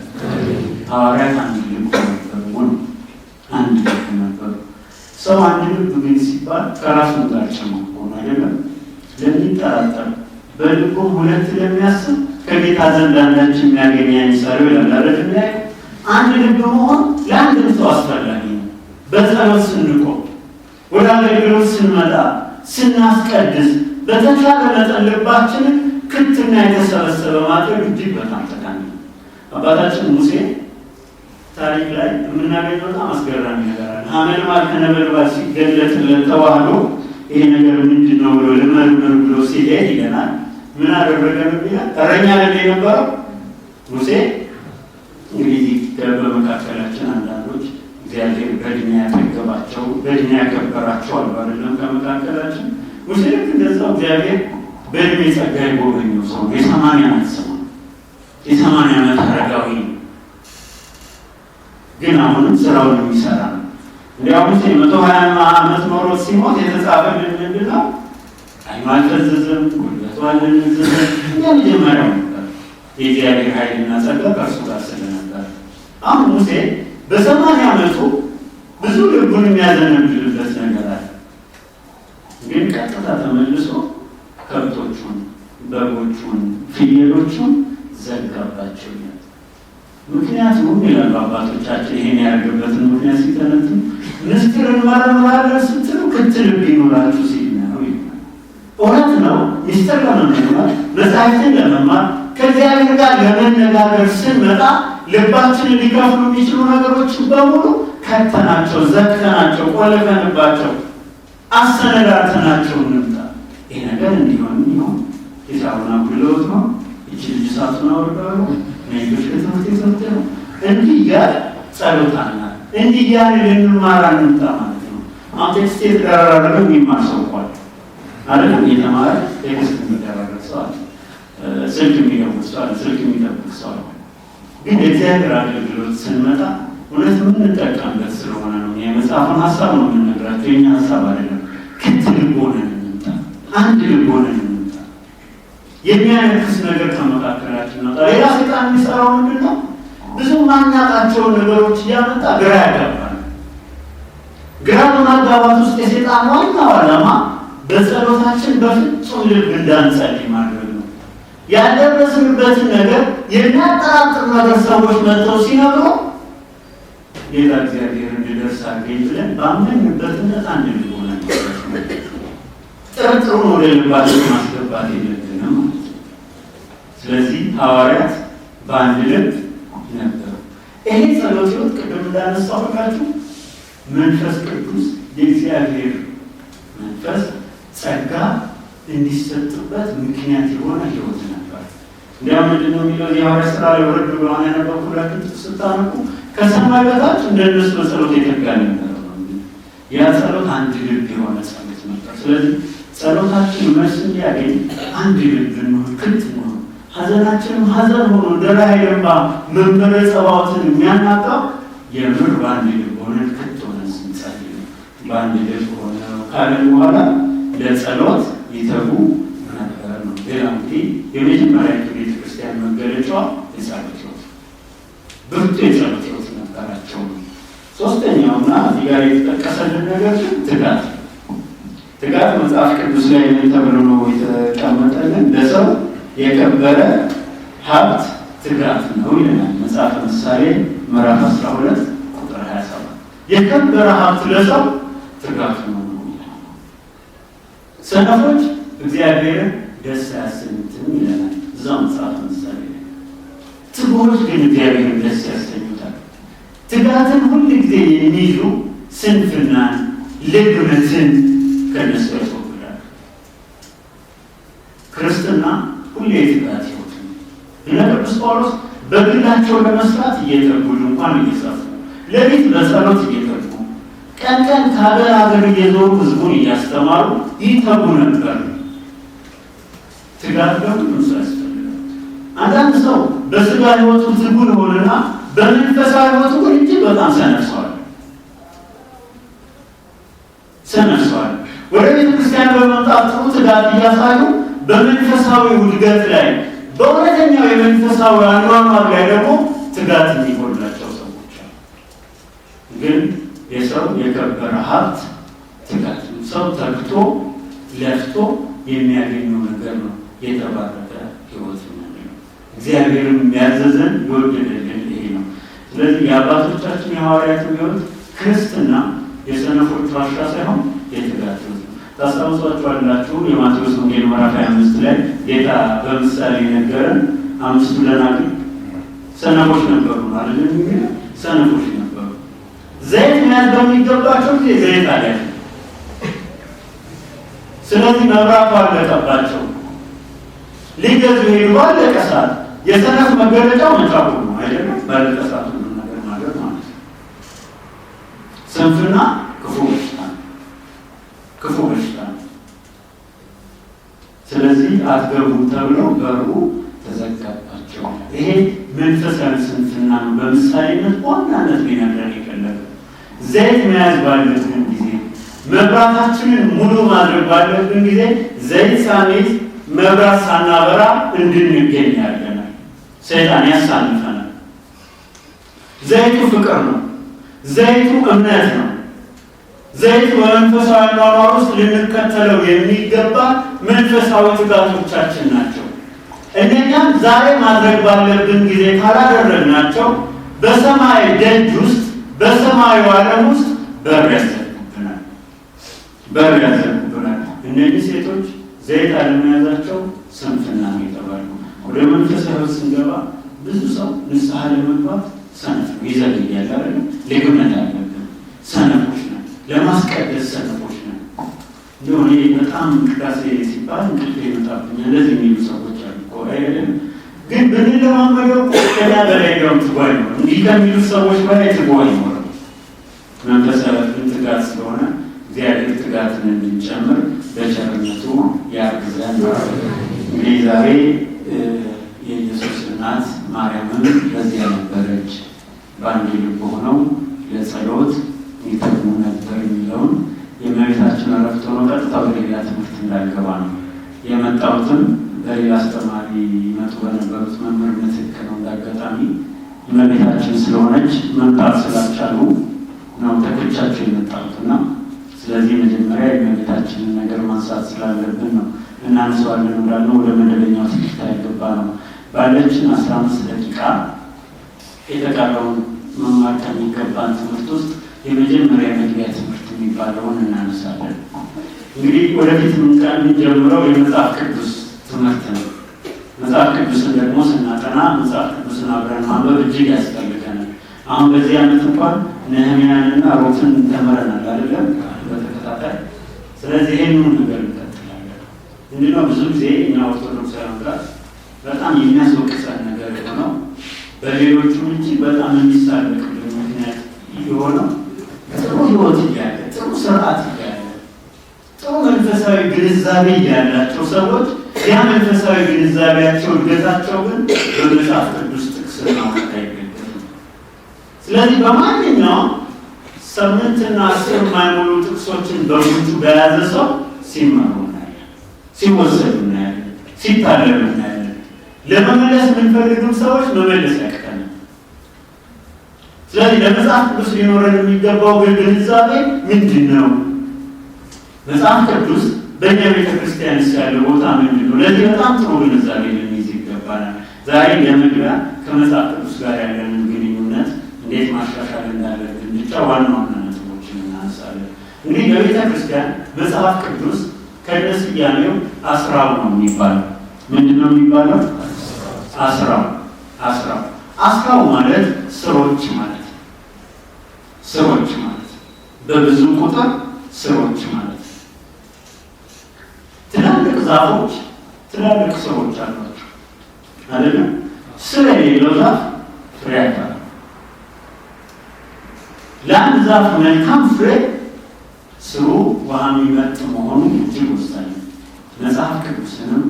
ሐዋርያት አንድ ልብ ነበሩ፣ አንድ ልብ ነበሩ። ሰው አንድ ልብ ግን ሲባል ከራሱ ጋር ጨምቆ አይደለም። ለሚጠራጠር በልቡ 2 ለሚያስብ ከጌታ ዘንድ አንዳች የሚያገኝ አይሳለው ይላል አይደል? አንድ ልብ መሆን ለአንድ ሰው አስፈላጊ ነው። በጸሎት ስንቆም፣ ወደ አገልግሎት ስንመጣ፣ ስናስቀድስ በተቻለ መጠን ልባችንን ክትና የተሰበሰበ ማድረግ እጅግ በጣም ጠቃሚ ነው። አባታችን ሙሴ ታሪክ ላይ የምናገኘው በጣም አስገራሚ ነገር አለ። ሐመልማል ከነበልባል ሲገለጥለት ተዋህዶ ይሄ ነገር ምንድን ነው ብሎ ልመርምር ብሎ ሲሄድ ይለናል። ምን አደረገ ነው ይላል? እረኛ አይደል የነበረው ሙሴ። እንግዲህ በመካከላችን አንዳንዶች እግዚአብሔር በእድሜ ያጠገባቸው በእድሜ ያከበራቸው አሉ አይደለም? ከመካከላችን ሙሴ ልክ እንደዛው እግዚአብሔር በእድሜ ጸጋ የጎበኘው ሰው የ80 ዓመት ሰው የ80 ዓመት አረጋዊ ግን አሁንም ስራውን የሚሰራ ነው። እንዲያውም ሙሴ 120 ዓመት ኖሮ ሲሞት የተጻፈልን ምንድን ነው? አይኑ አልፈዘዘም፣ ጉልበቱ አልነዘዘም። የመጀመሪያው ነበር የእግዚአብሔር ኃይልና ጸጋ ከእርሱ ጋር ስለነበር። አሁን ሙሴ በ80 ዓመቱ ብዙ ልቡን የሚያዘነብልበት ነገር አለ። ግን ቀጥታ ተመልሶ ከብቶቹን፣ በጎቹን፣ ፍየሎቹን ዘጋባቸው። ምክንያቱም ይላሉ አባቶቻችን ይሄን ያደርግበትን ምክንያት ሲተነትኑ ምስጢርን መረምራለን ስትሉ ክት ልብ ይኖራችሁ ሲል ነው ይላል። እውነት ነው። ምስጢር ለመማር መጽሐፍትን ለመማር ከእግዚአብሔር ጋር ለመነጋገር ስንመጣ ልባችንን ሊከፍሉ የሚችሉ ነገሮችን በሙሉ ከተናቸው፣ ዘግተናቸው፣ ቆልፈንባቸው፣ አሰነዳርተናቸው እንምጣ። ይሄ ነገር እንዲሆን ይሆን ሂሳቡን አጉድለውት ነው ይቺ ልጅ ሳቱን አውርደው ነጆች ከትምህርት የተወደ ነው። እንዲህ እያለ ጸሎታና እንዲህ እያለ ልንማራ እንምጣ ማለት ነው። አሁን ቴክስት የተደራረገ የሚማር ሰው እንኳን አይደለም የተማረ ቴክስት የሚደራረግ ሰው አለ፣ ስልክ የሚደውል ሰው አለ፣ ስልክ የሚጠብቅ ሰው አለ። ግን የእግዚአብሔር አገልግሎት ስንመጣ እውነት የምንጠቀምበት ስለሆነ ነው። የመጽሐፉን ሀሳብ ነው የምንነግራቸው፣ የኛ ሀሳብ አይደለም። ክት ልብ ሆነን እንምጣ፣ አንድ ልብ ሆነን እንምጣ። የሚያነክስ ነገር ከመካከላችን ነው። ሌላ ሰይጣን የሚሰራው ምንድን ነው? ብዙ ማናቃቸውን ነገሮች እያመጣ ግራ ያጋባል። ግራ በማጋባት ውስጥ የሰይጣን ዋናው ዓላማ በጸሎታችን በፍጹም ልብ እንዳንጸልይ ማድረግ ነው። ያልደረስንበትን ነገር የሚያጠራጥር ነገር ሰዎች መጥተው ሲነግሩ ሌላ እግዚአብሔር እንድደርስ አድርገኝ ብለን ባመንበትነት አንድ ልብ ሆነን ጥርጥሩን ወደ ልባችን ማስገባት የለብንም። ስለዚህ ሐዋርያት በአንድ ልብ ነበሩ። ይሄ ጸሎት ሕይወት ቅድም እንዳነሳሁላችሁ መንፈስ ቅዱስ የእግዚአብሔር መንፈስ ጸጋ እንዲሰጥበት ምክንያት የሆነ ሕይወት ነበር። እንዲያው ምንድን ነው የሚለው የሐዋርያት ሥራ ላይ ወረድ ብሎ ያነበብኩላችሁ ስታነቡ ከሰማይ በታች እንደነሱ በጸሎት የተጋ ነበር ነው። ያ ጸሎት አንድ ልብ የሆነ ጸሎት ነበር። ስለዚህ ጸሎታችን መልስ እንዲያገኝ አንድ ልብ እንሆን፣ ክት እንሆን። ሐዘናችንም ሐዘን ሆኖ ደራይ ደንባ መንበረ ጸባዖትን የሚያናጣው የምር በአንድ ልብ ሆነን ክት ሆነን ስንጸልይ በአንድ ልብ ሆነ ካለን በኋላ ለጸሎት ይተጉ ነበር ነው። ሌላ እንግዲህ የመጀመሪያ ቤተክርስቲያን መገለጫዋ የጸሎት ሕይወት ብርቱ የጸሎት ሕይወት ነበራቸው። ሶስተኛውና እዚህ ጋር የተጠቀሰልን ነገር ትጋት። ትጋት መጽሐፍ ቅዱስ ላይ ምን ተብሎ ነው የተቀመጠልን? ለሰው የከበረ ሀብት ትጋት ነው ይለናል መጽሐፈ ምሳሌ ምዕራፍ 12 ቁጥር 27 የከበረ ሀብት ለሰው ትጋት ነው። ሰነፎች እግዚአብሔርን ደስ አያሰኙትም ይለናል እዛው መጽሐፈ ምሳሌ። ትጉዎች ግን እግዚአብሔርን ደስ ያሰኙታል። ትጋትን ሁል ጊዜ የሚይዙ ስንፍናን፣ ልግመትን ከነሱ ያስወግዳል። ክርስትና ሁሌ የትጋት ሕይወት ነው። እነ ቅዱስ ጳውሎስ በግላቸው ለመስራት እየተጉ እንኳን እየጻፉ ሌሊት በጸሎት እየተጉ ቀን ቀን ከሀገር ሀገር እየዞሩ ሕዝቡን እያስተማሩ ይተጉ ነበር። ትጋት ደግሞ ሰው ያስፈልጋል። አንዳንድ ሰው በስጋ ሕይወቱ ትጉ ሆነና በመንፈሳዊ ሕይወቱ ግን እጅግ በጣም ሰነፍሰዋል። ወደ ቤተክርስቲያን በመምጣት ጥሩ ትጋት እያሳዩ በመንፈሳዊ ውድገት ላይ በእውነተኛው የመንፈሳዊ አኗኗር ላይ ደግሞ ትጋት የሚጎድላቸው ሰዎች አሉ። ግን የሰው የከበረ ሀብት ትጋት ነው። ሰው ተግቶ ለፍቶ የሚያገኘው ነገር ነው። የተባረከ ሕይወት ነው። እግዚአብሔርም ያዘዘን የወደደልን ይሄ ነው። ስለዚህ የአባቶቻችን የሐዋርያት ሕይወት ክርስትና የሰነፎች ዋሻ ሳይሆን የትጋት ሕይወት ነው። ታስታውሷቸዋላችሁ የማቴዎስ ወንጌል ምዕራፍ 25 ላይ ጌታ በምሳሌ ነገረን። 5 ደናግል ሰነፎች ነበሩ ማለት ነው። ሰነፎች ነበሩ። ዘይት መያዝ በሚገባቸው ጊዜ ዘይት አልያዙ። ስለዚህ መብራቱ አለቀባቸው። ሊገዙ ሄዱ። ባለቀ ሰዓት የሰነፍ መገለጫው መጫወቱ ነው አይደለም? ባለቀ ሰዓት ሁሉ ነገር ማለት ማለት ነው። ስንፍና ክፉ በሽታ ነው። ክፉ በሽታ ነው። ስለዚህ አትገቡም ተብለው በሩ ተዘጋባቸው። ይሄ መንፈሳዊ ስንፍና ነው። በምሳሌነት ዋናነት ሊነግረን የፈለገው ዘይት መያዝ ባለብን ጊዜ፣ መብራታችንን ሙሉ ማድረግ ባለብን ጊዜ ዘይት ሳንይዝ መብራት ሳናበራ እንድንገኝ ያደርገናል። ሰይጣን ያሳንፈናል። ዘይቱ ፍቅር ነው። ዘይቱ እምነት ነው። ዘይቱ በመንፈሳዊ አኗኗር ውስጥ ልንከተለው የሚገባ መንፈሳዊ ትጋቶቻችን ናቸው። እነኛም ዛሬ ማድረግ ባለብን ጊዜ ካላደረግናቸው በሰማይ ደጅ ውስጥ በሰማዩ ዓለም ውስጥ በር ያዘጉብናል። እነዚህ ሴቶች ዘይት አለመያዛቸው ስንፍና ነው የተባሉ። ወደ መንፈሳዊ ሕይወት ስንገባ ብዙ ሰው ንስሐ ለመግባት ሰነፍ ነው፣ ይዘግያል አይደል? ልግመት አለብን። ሰነፎች ነን፣ ለማስቀደስ ሰነፎች ነን። እንደሆነ በጣም ቅዳሴ ሲባል እንቅልፍ ይመጣብኛል እንደዚህ የሚሉ ሰዎች አሉ እኮ አይደለም? ግን ብንለማመደው ከኛ በላይ ነው ትጓይ ነው። እንዲህ ከሚሉ ሰዎች በላይ ትጓይ ነው። መንፈሳዊ ትጋት ስለሆነ እግዚአብሔር ትጋትን እንድንጨምር በቸርነቱ ያግዘን። እንግዲህ ዛሬ የኢየሱስ እናት ማርያምን በዚህ በአንድ ልብ ሆነው ለጸሎት ይተጉ ነበር የሚለውን የእመቤታችን ዕረፍት ሆኖ ቀጥታ ወደ ሌላ ትምህርት እንዳልገባ ነው የመጣሁትም። በሌላ አስተማሪ ይመጡ በነበሩት መምህር ምትክ ነው። እንዳጋጣሚ እመቤታችን ስለሆነች መምጣት ስላልቻሉ ነው ተክቻቸው የመጣሁትና ስለዚህ መጀመሪያ የእመቤታችንን ነገር ማንሳት ስላለብን ነው እናንሳዋለን እንዳልነው ወደ መደበኛው ትምህርት ያልገባ ነው። ባለችን 15 ደቂቃ የተቀረውን መማር ከሚገባን ትምህርት ውስጥ የመጀመሪያ መግቢያ ትምህርት የሚባለውን እናነሳለን። እንግዲህ ወደፊት የምንጀምረው የመጽሐፍ ቅዱስ ትምህርት ነው። መጽሐፍ ቅዱስን ደግሞ ስናጠና መጽሐፍ ቅዱስን አብረን ማንበብ እጅግ ያስፈልገናል። አሁን በዚህ ዓመት እንኳን ነህምያንና ሩትን ተምረናል አይደለም በተከታታይ። ስለዚህ ይህንን ነገር እንቀጥላለን። ምንድነው ብዙ ጊዜ እኛ ኦርቶዶክሳውያን ጋር በጣም የሚያስወቅሰን ነገር የሆነው በሌሎቹ እንጂ በጣም የሚሳለቅልን ምክንያት የሆነው ጥሩ ሕይወት እያለ ጥሩ ስርዓት እያለ ጥሩ መንፈሳዊ ግንዛቤ ያላቸው ሰዎች ያ መንፈሳዊ ግንዛቤያቸው እድገታቸው ግን በመጽሐፍ ቅዱስ ጥቅስ ማውጣት አይገደም። ስለዚህ በማንኛውም 8 እና 10 የማይሞሉ ጥቅሶችን በጉንጩ በያዘ ሰው ሲመሩ እናያለን፣ ሲወሰዱ እናያለን፣ ሲታለሉ እናያለን። ለመመለስ የምንፈልግም ሰዎች መመለስ ያቅተናል። ስለዚህ ለመጽሐፍ ቅዱስ ሊኖረን የሚገባው ግንዛቤ ምንድን ነው? መጽሐፍ ቅዱስ በእኛ ቤተክርስቲያን ያለው ቦታ ምንድን ነው? ለዚህ በጣም ጥሩ ግንዛቤ ልንይዝ ይገባናል። ዛሬ ለመግቢያ ከመጽሐፍ ቅዱስ ጋር ያለንን ግንኙነት እንዴት ማሻሻል እንዳለብን ብቻ ዋና ዋና ነጥቦችን እናነሳለን። እንግዲህ በቤተክርስቲያን መጽሐፍ ቅዱስ ከነስያሜው አስራው ነው የሚባለው። ምንድን ነው የሚባለው? አስራው ማለት ስሮች ማለት በብዙ ቁጥር ስሮች ማለት ትላልቅ ዛፎች ትላልቅ ስሮች አሏቸው አይደለም? ስር የሌለው ዛፍ ፍሬ ያፈራል። ለአንድ ዛፍ መልካም ፍሬ ስሩ ውሃ የሚመጥ መሆኑ እጅግ ወሳኝ ነው። መጽሐፍ ቅዱስንም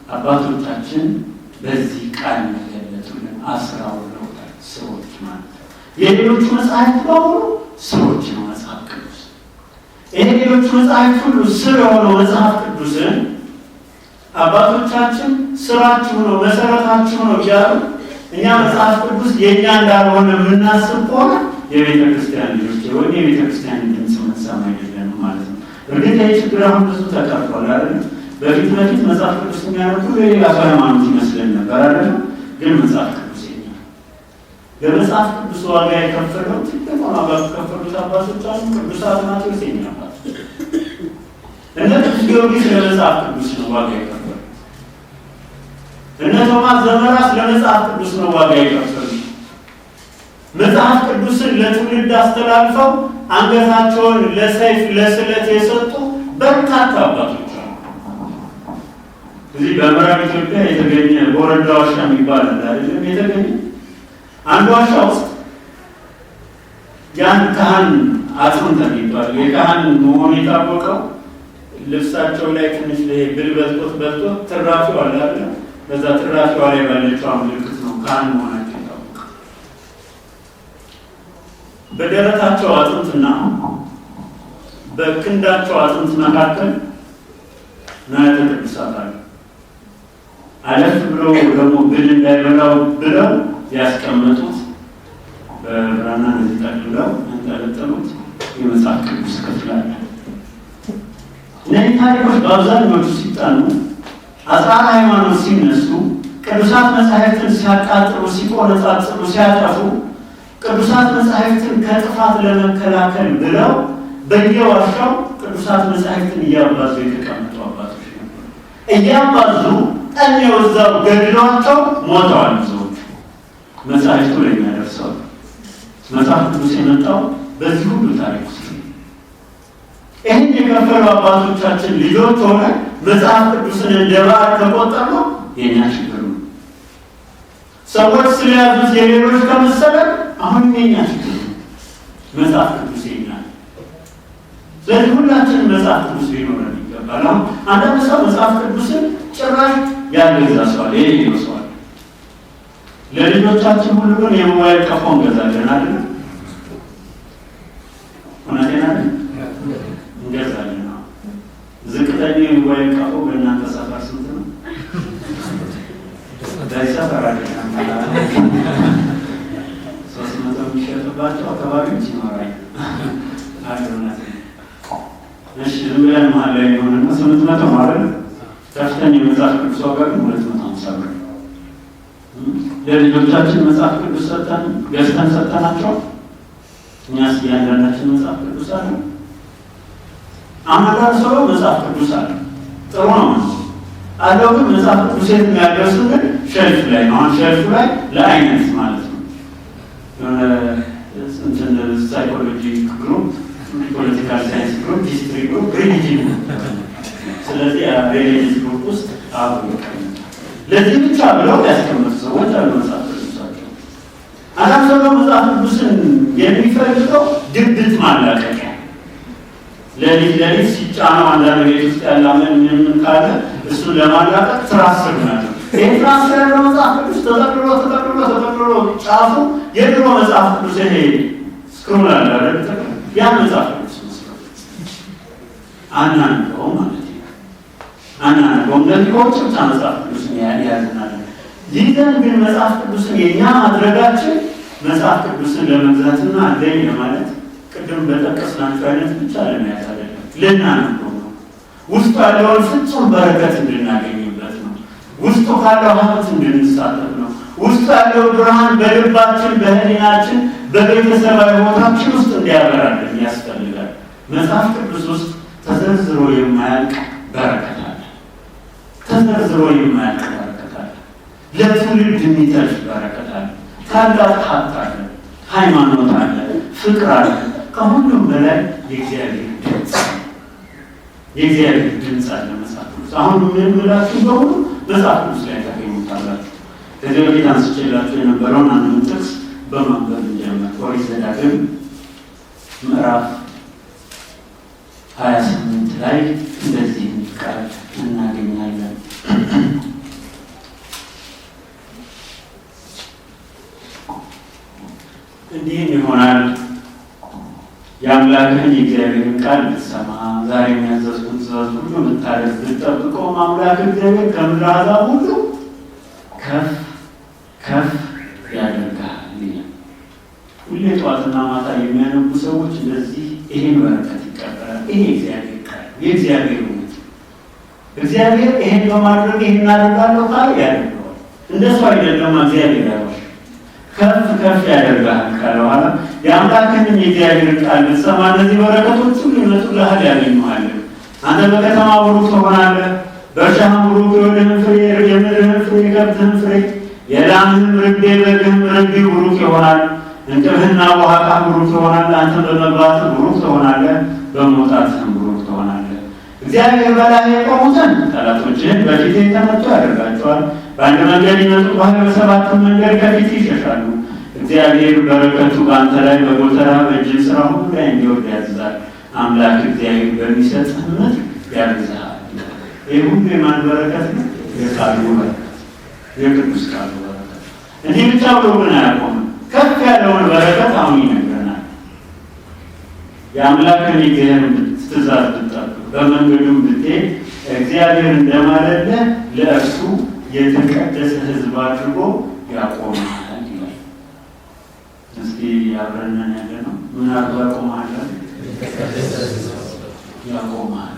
አባቶቻችን በዚህ ቃል የገለጡልን አስራው ለውጣል ስሮች ማለት ነው። የሌሎቹ መጽሐፍት በሙሉ ስሮች ነው መጽሐፍ ቅዱስ። ይሄ ሌሎቹ መጽሐፍት ሁሉ ስር የሆነው መጽሐፍ ቅዱስን አባቶቻችን ስራችሁ ነው መሰረታችሁ ነው እያሉ እኛ መጽሐፍ ቅዱስ የእኛ እንዳልሆነ የምናስብ ከሆነ የቤተ ክርስቲያን ልጆች ወይም የቤተ ክርስቲያን ድምፅ መሰማ አይደለንም ማለት ነው። እርግጥ ይህ ችግር አሁን ብዙ ተቀርፏል አይደለም? በፊት መጽሐፍ ቅዱስ የሚያነቡ የሌላ ሃይማኖት ይመስለን ነበር አይደለም? ግን መጽሐፍ ቅዱስ የኛ ለመጽሐፍ ቅዱስ ዋጋ የከፈለው ትልቅ ዋጋ የከፈሉት አባቶች አሉ። ቅዱስ አትናቴዎስ የኛ አባት እነ ቅዱስ ጊዮርጊስ ለመጽሐፍ ቅዱስ ነው ዋጋ የከፈሉት። እነ ቶማስ ዘመራስ ለመጽሐፍ ቅዱስ ነው ዋጋ የከፈሉት። መጽሐፍ ቅዱስን ለትውልድ አስተላልፈው አንገታቸውን ለሰይፍ ለስለት የሰጡ በርካታ አባቶች አሉ። እዚህ በምዕራብ ኢትዮጵያ የተገኘ ቦረዳ ዋሻ የሚባል አይደለም የተገኘ አንድ ዋሻ ውስጥ ያን ካህን አጥንት የሚባል የካህን መሆኑ የታወቀው ልብሳቸው ላይ ትንሽ ብል በልጦት ትራፊው አለ አይደል? በዛ ትራፊው ላይ ባለችው ምልክት ነው ካህን መሆናቸው የታወቀው። በደረታቸው አጥንትና በክንዳቸው አጥንት መካከል ንዋያተ ቅድሳት አለ። አለፍ ብሎ ደግሞ ብል እንዳይበላው ብለው ያስቀመጡት በብራና እንደዚህ ጠቅልለው እንጠለጠሉት የመጽሐፍ ቅዱስ ክፍል አለ። እነዚህ ታሪኮች በአብዛኞቹ ሲጠኑ አጽራረ ሃይማኖት ሲነሱ ቅዱሳት መጻሕፍትን ሲያቃጥሉ፣ ሲቆነጻጽሉ፣ ሲያጠፉ ቅዱሳት መጻሕፍትን ከጥፋት ለመከላከል ብለው በየዋሻው ቅዱሳት መጻሕፍትን እያባዙ የተቀመጡ አባቶች ነበሩ። እያባዙ ጠኔው እዛው ገድሏቸው ሞተዋል ብዙዎቹ። መጻሕፍቱ ለእኛ ደርሰዋል። መጽሐፍ ቅዱስ የመጣው በዚህ ሁሉ ታሪክ ውስጥ ነው። ይህን የከፈሉ አባቶቻችን ልጆች ሆነ መጽሐፍ ቅዱስን እንደ ባዕድ ከቆጠርነው የእኛ ችግር ነው። ሰዎች ስለያዙት የሌሎች ከመሰለን አሁን የእኛ ችግር ነው። መጽሐፍ ቅዱስ የኛ ነው። ስለዚህ ሁላችንም መጽሐፍ ቅዱስ ሊኖረን ይገባል። አሁን አንዳንድ ሰው መጽሐፍ ቅዱስን ጭራሽ ያልገዛ ሰዋል የሌለው ሰዋል ለልጆቻችን ሁሉ ግን የሞባይል ቀፎ እንገዛለን አይደል? እውነቴን አይደል? እንገዛለን። ዝቅተኛ የሞባይል ቀፎ በእናንተ ሰፈር ስንት ነው? በዚህ ሰፈር አይደለም 300 የሚሸጥባቸው አካባቢዎች ይኖራል አይደል? እሺ ዝም ብለን መሀል ላይ የሆነና 800 ማለት ከፍተኛ የመጽሐፍ ቅዱስ ዋጋ ግን 250 ብር። ለልጆቻችን መጽሐፍ ቅዱስ ገዝተን ሰጠናቸው። እኛስ እያንዳንዳችን መጽሐፍ ቅዱስ አለ። አንዳንድ ሰው መጽሐፍ ቅዱስ አለ ጥሩ ነው አለው፣ ግን መጽሐፍ ቅዱስ የሚያደርሱ ግን ሸልፍ ላይ ነው። አሁን ሸልፍ ላይ ለአይነት ማለት ነው የሆነ እንትን ሳይኮሎጂ ግሩፕ፣ ፖለቲካል ሳይንስ ግሩፕ፣ ሂስትሪ ግሩፕ፣ ሪሊጂን ስለዚህ ሪሊጂን ግሩፕ ውስጥ አብሮ ይቀመጣል። ለዚህ ብቻ ብለው ያስቀመጡ ሰዎች አሉ መጽሐፍ ቅዱሳቸው። አንዳንድ ሰው መጽሐፍ ቅዱስን የሚፈልገው ድብት ማላቀቂያ ለሊት ሲጫነው አንዳንድ ቤት ውስጥ ያላመን ምን ካለ እሱን ለማላቀቅ ትራስር ናቸው። ይህ ትራስር ያለው መጽሐፍ ቅዱስ ተጠቅልሎ ጫፉ የድሮ መጽሐፍ ቅዱስ ይሄ ስክሮል አለ አይደል? ያን መጽሐፍ ቅዱስ አናንቀው ማለት ነው። አናንቀው ለሊቆች ብቻ መጽሐፍ ቅዱስን ያዝናል። ይህን ግን መጽሐፍ ቅዱስን የኛ ማድረጋችን መጽሐፍ ቅዱስን ለመግዛትና አለኝ ለማለት ቅድም በጠቀስናቸው አይነት ብቻ ለማየት አይደለም፣ ልናነበው ነው። ውስጡ ያለውን ፍጹም በረከት እንድናገኝበት ነው። ውስጡ ካለው ሀብት እንድንሳተፍ ነው። ውስጡ ያለው ብርሃን በልባችን፣ በህሊናችን፣ በቤተሰባዊ ሕይወታችን ውስጥ እንዲያበራልን ያስፈልጋል። መጽሐፍ ቅዱስ ውስጥ ተዘርዝሮ የማያልቅ በረከት አለ። ተዘርዝሮ የማያልቅ በረከት አለ። ለትውልድ የሚተርፍ በረከት አለ። ታላቅ ሀብት አለ። ሃይማኖት አለ። ፍቅር አለ። ከሁሉም በላይ የእግዚአብሔር ድምፅ አለ መጽሐፍ ቅዱስ። አሁን ምን ምላችሁ በሁሉ መጽሐፍ ቅዱስ ላይ ታገኙታላችሁ። ከዚህ በፊት አንስቼላችሁ የነበረውን አንዱን ጥቅስ በማንበብ እንጀምር። ኦሪት ዘዳግም ምዕራፍ 28 ላይ እንደዚህ ቃል እናገኛለን። እንዲህም ይሆናል የአምላክህን የእግዚአብሔርን ቃል ብትሰማ ዛሬ የሚያዘዝኩህን ትእዛዝ ሁሉ ብታደርግ ብትጠብቀው አምላክ እግዚአብሔር ከምድር አሕዛብ ሁሉ ከፍ ከፍ ያደርግሃል ይላል። ሁሌ ጠዋትና ማታ የሚያነቡ ሰዎች እንደዚህ ይሄን በረከት ይቀበላል። ይሄ እግዚአብሔር ቃል የእግዚአብሔር እውነት። እግዚአብሔር ይሄን በማድረግ ይሄን አደርጋለሁ ካለ ያደርገዋል። እንደሱ አይደለም። እግዚአብሔር ያዋሽ ከፍ ከፍ ያደርጋል ካለ በኋላ የአምላክህን የእግዚአብሔርን ቃል ብትሰማ እነዚህ በረከቶች ሁሉ ይመጡልሃል፣ ያገኙሃል። አንተ በከተማ ቡሩክ ትሆናለህ፣ በእርሻህም ቡሩክ፣ የወይንህም ፍሬ፣ የምድርህም ፍሬ፣ የከብትህም ፍሬ፣ የላምህም ርቤ፣ በግህም ርቢ ቡሩክ ይሆናል። እንቅብህና በኋቃህ ቡሩክ ይሆናል። አንተ በመግባትህ ቡሩክ ትሆናለህ፣ በመውጣትህም ቡሩክ ትሆናለህ። እግዚአብሔር በላይ የቆሙትን ጠላቶችህን በፊትህ የተመቱ ያደርጋቸዋል። በአንድ መንገድ ይመጡብሃል፣ በሰባትም መንገድ ከፊትህ ይሸሻሉ። እግዚአብሔር በረከቱ በአንተ ላይ በጎተራ በእጅህ ሥራ ሁሉ ላይ እንዲወርድ ያዝዛል። አምላክ እግዚአብሔር በሚሰጥህ ምድር ያግዝሃል። ይህ ሁሉ የማን በረከት ነው? የቃሉ በረከት፣ የቅዱስ ቃሉ በረከት። እንዲህ ብቻ ብሎ ግን አያቆምም። ከፍ ያለውን በረከት አሁን ይነግረናል። የአምላክን የእግዚአብሔርን ትእዛዝ ብትጠብቅ በመንገዱም ብትሄድ እግዚአብሔር እንደማለልህ ለእርሱ የተቀደሰ ሕዝብ አድርጎ ያቆምሃል ይላል። እስኪ አብረን ያለ ነው። ምን አድርጎ ያቆምሃል? ያቆምሃል።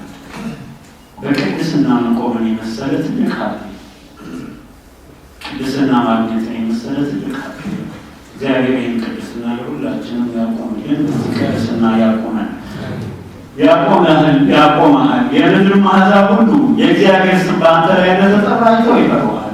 በቅድስና መቆምን የመሰለ ትልቅ ሀብት፣ ቅድስና ማግኘትን የመሰለ ትልቅ ሀብት። እግዚአብሔር ይህን ቅድስና ለሁላችንም ያቆምልን። ቅድስና ያቆመን ያቆመሃል። የምድር አሕዛብ ሁሉ የእግዚአብሔር ስም በአንተ ላይ እንደተጠራ አይተው ይፈሩሃል።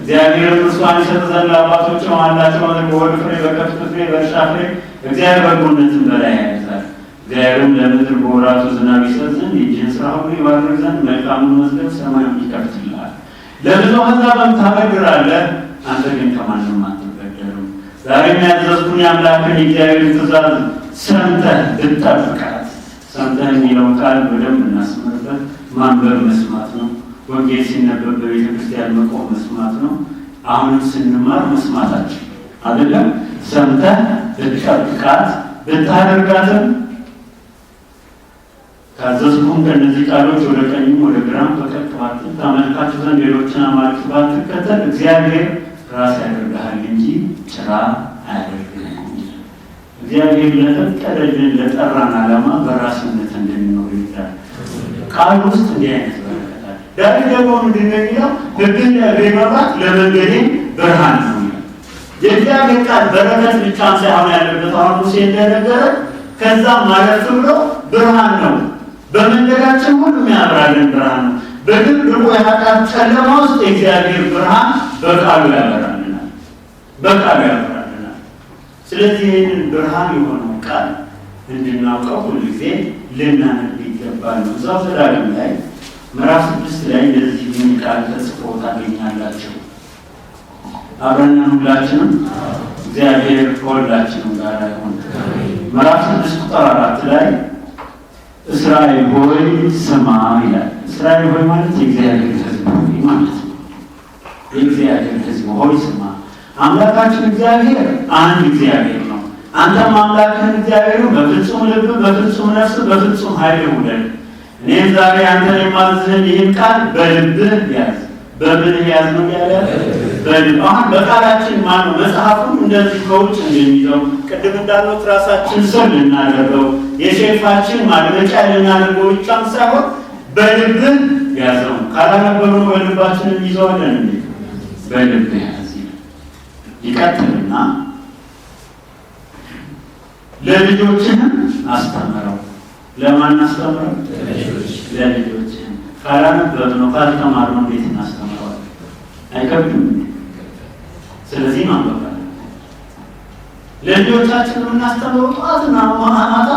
እግዚአብሔርም እርሷን ይሰጥ ዘንድ ለአባቶች ማላቸው በወርድ ፍሬ፣ በከብት ፍሬ፣ በእርሻ ፍሬ እግዚአብሔር በጎነትን በላይ ያይዛል። እግዚአብሔርም ለምድር በወራቱ ዝናብ ይሰጥ ዘንድ የእጅህን ሥራ ሁሉ ይባርክ ዘንድ መልካሙን መዝገብ ሰማዩን ይከፍትልሃል። ለብዙ አሕዛብም ታበድራለህ፣ አንተ ግን ከማንም አትበደርም። ዛሬ የሚያዘዝኩህን የአምላክን የእግዚአብሔርን ትእዛዝ ሰምተህ ብትጠብቃት። ሰምተህ የሚለውን ቃል በደንብ እናስምርበት። ማንበብ መስማት ነው። ወንጌል ሲነበብ በቤተ ክርስቲያን መቆም መስማት ነው። አሁንም ስንማር መስማታችን አይደለም። ሰምተህ ብትጠብቃት ብታደርጋትም ካዘዝኩም ከእነዚህ ቃሎች ወደ ቀኝም ወደ ግራም ፈቀቅ ባትል ታመልካቸው ዘንድ ሌሎችን አማልክት ባትከተል እግዚአብሔር ራስ ያደርግሃል እንጂ ጭራ አያደርግህም። እግዚአብሔር ለፈቀደልን ለጠራን ዓላማ በራስነት እንድንኖር ይላል ቃል ውስጥ እንዲህ አይነት በረከት አለ። ዳዊት ደግሞ ምንድን ነው የሚለው? ሕግህን ለእግሬ መብራት ለመንገዴም ብርሃን ነው ይላል። የእግዚአብሔር ቃል በረከት ብቻ ሳይሆን ያለበት አሁን ሙሴ እንደነገረ ከዛም ማለት ብሎ ብርሃን ነው። በመንገዳችን ሁሉ የሚያበራልን ብርሃን ነው። በድቅድቁ የኃጢአት ጨለማ ውስጥ የእግዚአብሔር ብርሃን በቃሉ ያበራልናል፣ በቃሉ ያበራልናል። ስለዚህ ይህንን ብርሃን የሆነው ቃል እንድናውቀው ሁልጊዜ ልናነብ ይገባል ነው። እዛው ዘዳግም ላይ ምዕራፍ 6 ላይ እንደዚህ የሚል ቃል ተጽፎ ታገኛላችሁ። አብረን ሁላችንም እግዚአብሔር ከሁላችንም ጋር ይሁን። ምዕራፍ 6 ቁጥር 4 ላይ እስራኤል ሆይ ስማ ይላል። እስራኤል ሆይ ማለት የእግዚአብሔር ሕዝብ ሆይ ማለት ነው። የእግዚአብሔር ሕዝብ ሆይ ስማ፣ አምላካችን እግዚአብሔር አንድ እግዚአብሔር ነው። አንተም አምላክህን እግዚአብሔር በፍጹም ልብ፣ በፍጹም ነፍስ፣ በፍጹም ኃይል ውደድ። እኔም ዛሬ አንተን የማዝዝህን ይህን ቃል በልብህ ያዝ። በምንህ ያዝ ነው ያለ? በልብ። አሁን በቃላችን ማነው መጽሐፉን እንደዚህ ከውጭ እንደሚይዘው ቅድም እንዳልኩት ራሳችን ስር ልናደርገው የሼፋችን ማድመጫ ልናደርገው ብቻም ሳይሆን በልብህ ያዘው። ካላነበብነው በልባችን እንይዘዋለን እንዴ? በልብህ ያዝ ይቀጥልና ለልጆችህም አስተምረው። ለማን አስተምረው? ለልጆችህም። ካላነበብነው ካልተማርነው እንዴት እናስተምረዋለን? አይከብድም? ስለዚህ ማንበብ ለልጆቻችን የምናስተምረው ጠዋትና ማታ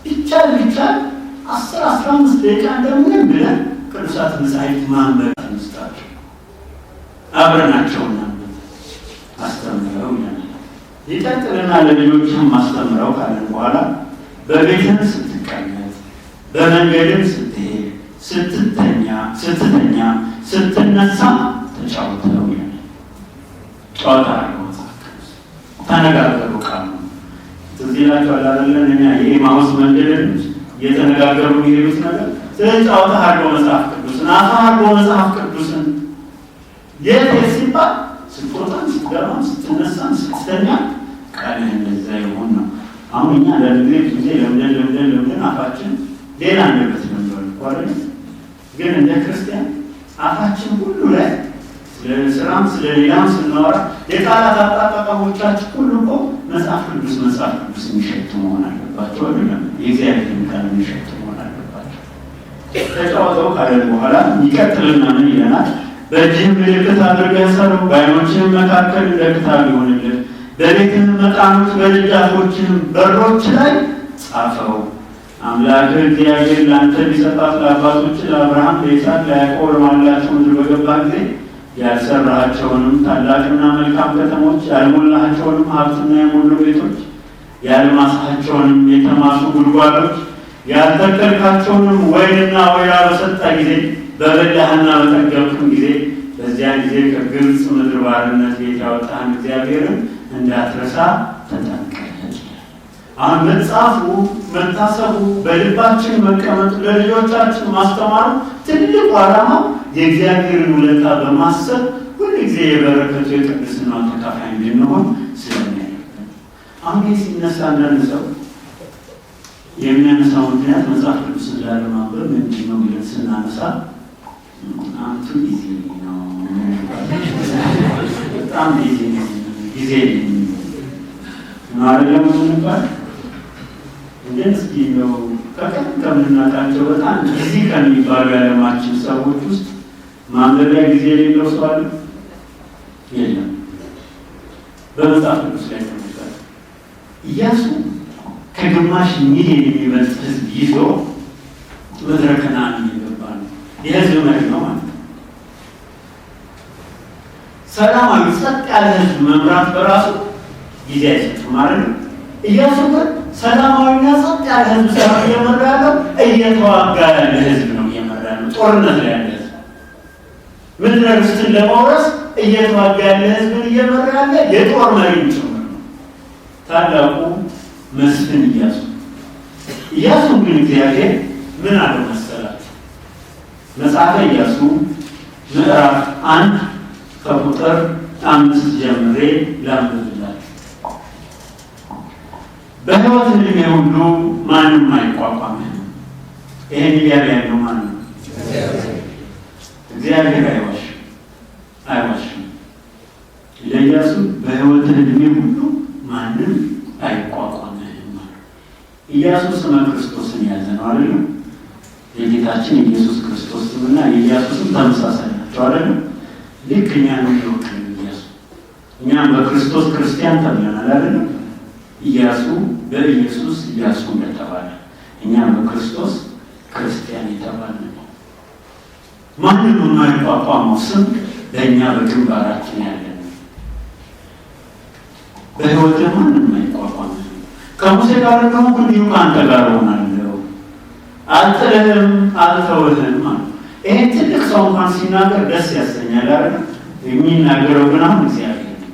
ቢቻል 10-15 ደቂቃ እንደምን ብለን ቅዱሳት መጻሕፍት ማንበብ እንስጣቸው። አብረናቸውና አስተምረው ይላል። ይቀጥልና ለልጆችህም አስተምረው ካለን በኋላ በቤትህም ስትቀመጥ፣ በመንገድም ስትሄድ፣ ስትተኛ፣ ስትነሳ ተጫወተው ይላል። ጨዋታ ነው። ተነጋገሩ ቃል ነው። ትዝ ይላችኋል አይደለም? እኛ የኤማሁስ መንገድን እየተነጋገሩ የሚሄዱት ነገር። ስለዚህ ጨዋታ አድርጎ መጽሐፍ ቅዱስን አፋ አድርጎ መጽሐፍ ቅዱስን የት ሲባል ስትወጣም፣ ስትገባም፣ ስትነሳም፣ ስትተኛ ቃልህ እንደዛ ይሆን ነው። አሁን እኛ ለጊዜ ለምደን አፋችን ሌላ አንደበት ነበር ቋረጥ። ግን እንደ ክርስቲያን አፋችን ሁሉ ላይ ስለስራም ስለሌላም ስናወራ የቃላት አጣጣቀሞቻችን ሁሉ እኮ መጽሐፍ ቅዱስ የሚሸቱ መሆን አለባቸው። አይደለም? የእግዚአብሔር ቃል የሚሸቱ መሆን አለባቸው። ተጫወተው ካለን በኋላ ይቀጥልና ምን ይለናል? በእጅህም ምልክት አድርገህ ሰረው፣ በዓይኖችህም መካከል እንደ ክታብ ይሆንልህ። በቤትህም መቃኖች በደጃፎችህም በሮች ላይ ጻፈው። አምላክህ እግዚአብሔር ለአንተ ሊሰጣት ለአባቶች ለአብርሃም፣ ለይስሐቅ፣ ለያዕቆብ ለማላቸው ምድር በገባ ጊዜ ያልሰራሃቸውንም ታላቅና መልካም ከተሞች፣ ያልሞላሃቸውንም ሀብትና የሞሉ ቤቶች፣ ያልማስሃቸውንም የተማሱ ጉድጓዶች፣ ያልተከልካቸውንም ወይንና ወይራ በሰጠ ጊዜ፣ በበላህና በጠገብክም ጊዜ፣ በዚያ ጊዜ ከግብፅ ምድር ባርነት ቤት ያወጣህን እግዚአብሔርን እንዳትረሳ ተጠንቀቅ። አሁን መጽሐፉ መታሰቡ በልባችን መቀመጡ ለልጆቻችን ማስተማሩ ትልቁ ዓላማው የእግዚአብሔርን ውለታ በማሰብ ሁልጊዜ የበረከቱ የቅድስናው ተካፋይ እንድንሆን ስለሚያደርገን። አሁን ይህ ሲነሳ አንዳንድ ሰው የሚያነሳው ምክንያት መጽሐፍ ቅዱስን ላለማንበብ ምንድን ነው ብለን ስናነሳ አንቱ ጊዜ ነው፣ በጣም ጊዜ ማለለም ምንባል ግን እስኪ ነው ከቀን ከምናውቃቸው በጣም ጊዜ ከሚባሉ የዓለማችን ሰዎች ውስጥ ማንበቢያ ጊዜ የሌለው ሰው አለ? የለም። በመጽሐፍ ቅዱስ ላይ ተመልከቱ። ኢያሱ ከግማሽ ሚሊዮን የሚበልጥ ሕዝብ ይዞ ምድረ ከነዓን እየገባ ነው። የሕዝብ መሪ ነው ማለት ነው። ሰላማዊ ጸጥ ያለ ሕዝብ መምራት በራሱ ጊዜ አይሰጥም ማለት ነው። ኢያሱ ግን ሰላማዊና ጸጥ ያለ ሕዝብ ሳይሆን እየመራ ያለው እየተዋጋ ያለ ሕዝብ ነው እየመራ ያለው። ጦርነት ላይ ያለ ሕዝብ ምድረ ርስትን ለመውረስ እየተዋጋ ያለ ሕዝብን እየመራ ያለ የጦር መሪም ጭምር ነው። ታላቁ መስፍን ኢያሱ። ኢያሱን ግን እግዚአብሔር ምን አለው መሰላችሁ? መጽሐፈ ኢያሱ ምዕራፍ 1 ከቁጥር 5 ጀምሬ ላንብብላችሁ። በሕይወት ዕድሜ ሁሉ ማንም አይቋቋምህም። ይሄን እያለ ያለው ማንም ነው? እግዚአብሔር አይዋሽም። ለኢያሱ በሕይወት ዕድሜ ሁሉ ማንም አይቋቋምህም ማለት። ኢያሱ ስመ ክርስቶስን ያዘ ነው አይደል? የጌታችን የኢየሱስ ክርስቶስ ስምና የኢያሱ ስም ተመሳሳይ ናቸው አይደል? ልክ እኛን የሚወክል ኢያሱ፣ እኛም በክርስቶስ ክርስቲያን ተብለናል አይደል? ኢያሱ በኢየሱስ ኢያሱ እንደተባለ እኛም በክርስቶስ ክርስቲያን የተባለ ነው። ማንም የማይቋቋመው ስም ለእኛ በግንባራችን ያለ ነው። በሕይወት ማንም አይቋቋም። ከሙሴ ጋር ደግሞ እንዲሁ ከአንተ ጋር ሆናለሁ፣ አልጥልህም፣ አልተውህም ማለት። ይሄን ትልቅ ሰው እንኳን ሲናገር ደስ ያሰኛል አይደል? የሚናገረው ግን አሁን እግዚአብሔር ነው፣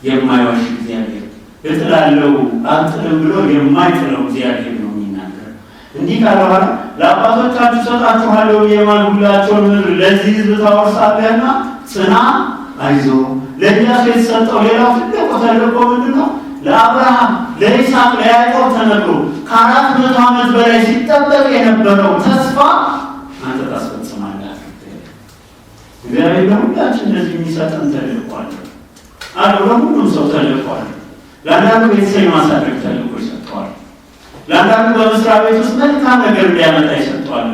የማይዋሽ እግዚአብሔር። እጥላለሁ አልጥልም ብሎ የማይጥለው እግዚአብሔር ነው የሚናገረው። እንዲህ ካለ በኋላ ለአባቶቻችሁ ሰጣችኋለሁ የማልሁላቸውን ምድር ለዚህ ሕዝብ ታወርሳለህና ጽና፣ አይዞህ። ለኢያሱ የተሰጠው ሌላው ትልቁ ተልእኮ ምንድን ነው? ለአብርሃም፣ ለይስሐቅ፣ ለያዕቆብ ተነግሮ ከ400 ዓመት በላይ ሲጠበቅ የነበረው ተስፋ አንተ ታስፈጽማለህ። እግዚአብሔር ለሁላችን እንደዚህ የሚሰጠን ተልእኮ አለ። ለሁሉም ሰው ተልእኮ አለ። ለአንዳንዱ ቤተሰብ ማሳደግ ተልእኮ ይሰጠዋል። ለአንዳንዱ በመስሪያ ቤት ውስጥ መልካም ነገር እንዲያመጣ ይሰጠዋል።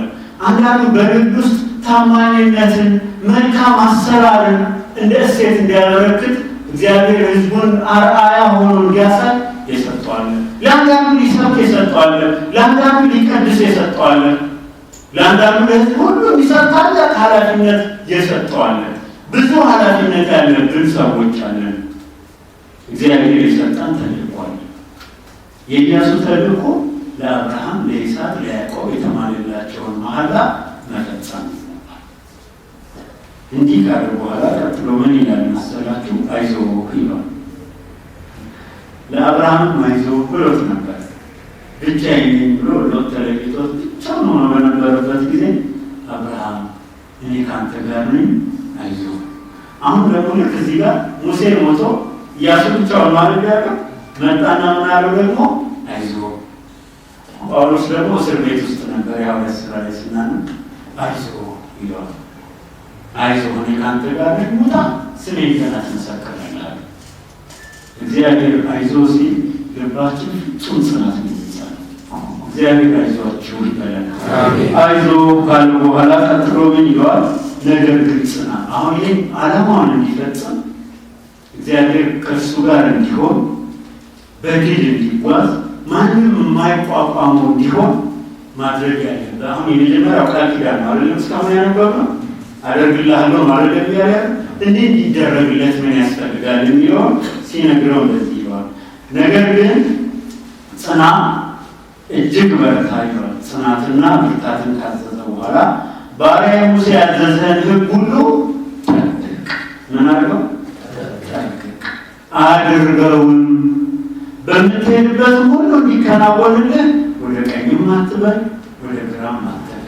አንዳንዱ በንግድ ውስጥ ታማኝነትን፣ መልካም አሰራርን እንደ እሴት እንዲያበረክት እግዚአብሔር ሕዝቡን አርአያ ሆኖ እንዲያሳይ ይሰጠዋል። ለአንዳንዱ ሊሰብክ ይሰጠዋል። ለአንዳንዱ ሊቀድስ ይሰጠዋል። ለአንዳንዱ ለሕዝብ ሁሉ ይሰጣል። ኃላፊነት ይሰጠዋል። ብዙ ኃላፊነት ያለብን ሰዎች አለን። እግዚአብሔር የሰጠን ተልእኮ አለ። የኢያሱ ተልእኮ ለአብርሃም፣ ለይስሐቅ፣ ለያዕቆብ የተማለላቸውን መሐላ መፈጸም ነው። እንዲህ ካለ በኋላ ቀጥሎ ምን ይላል መሰላችሁ? አይዞህ ይሏል። ለአብርሃም አይዞህ ብሎት ነበር። ብቻዬን ነኝ ብሎ ሎጥ ተለይቶት ብቻውን ሆኖ በነበረበት ጊዜ አብርሃም እኔ ከአንተ ጋር ነኝ አይዞህ። አሁን ደግሞ ልክ እዚህ ጋር ሙሴ ሞቶ ኢያሱ ብቻውን ማለት ያለው መጣና ምን አለው ደግሞ አይዞህ። ጳውሎስ ደግሞ እስር ቤት ውስጥ ነበር። የሐዋርያት ሥራ ላይ ስናነብ አይዞህ ይለዋል። አይዞህ እኔ ከአንተ ጋር ነኝ፣ ሙታ ስሜን ገና ትመሰክራለህ። እግዚአብሔር አይዞህ ሲል ልባችን ፍጹም ጽናት ይይዛል። እግዚአብሔር አይዟችሁ ይበላል። አይዞህ ካለ በኋላ ቀጥሎ ምን ይለዋል? ነገር ግን ጽና። አሁን ይህም ዓላማውን እንዲፈጽም እግዚአብሔር ከእሱ ጋር እንዲሆን በድል እንዲጓዝ ማንም የማይቋቋመው እንዲሆን ማድረግ ያለበት አሁን የመጀመሪያው ቃል ኪዳን ነው አይደለም? እስካሁን ያነበብነው አደርግልሃለሁ ማለት ያለ እንዴት ይደረግለት ምን ያስፈልጋል የሚለውን ሲነግረው እንደዚህ ይለዋል። ነገር ግን ጽና፣ እጅግ በርታ ይለዋል። ጽናትና ብርታትን ካዘዘ በኋላ ባሪያ ሙሴ ያዘዘህን ሕግ ሁሉ ጠብቅ። ምን አድርገው? ጠብቅ፣ አድርገውም በምትሄድበት ሁሉ እንዲከናወንልህ ወደ ቀኝም አትበል፣ ወደ ግራም አትበል።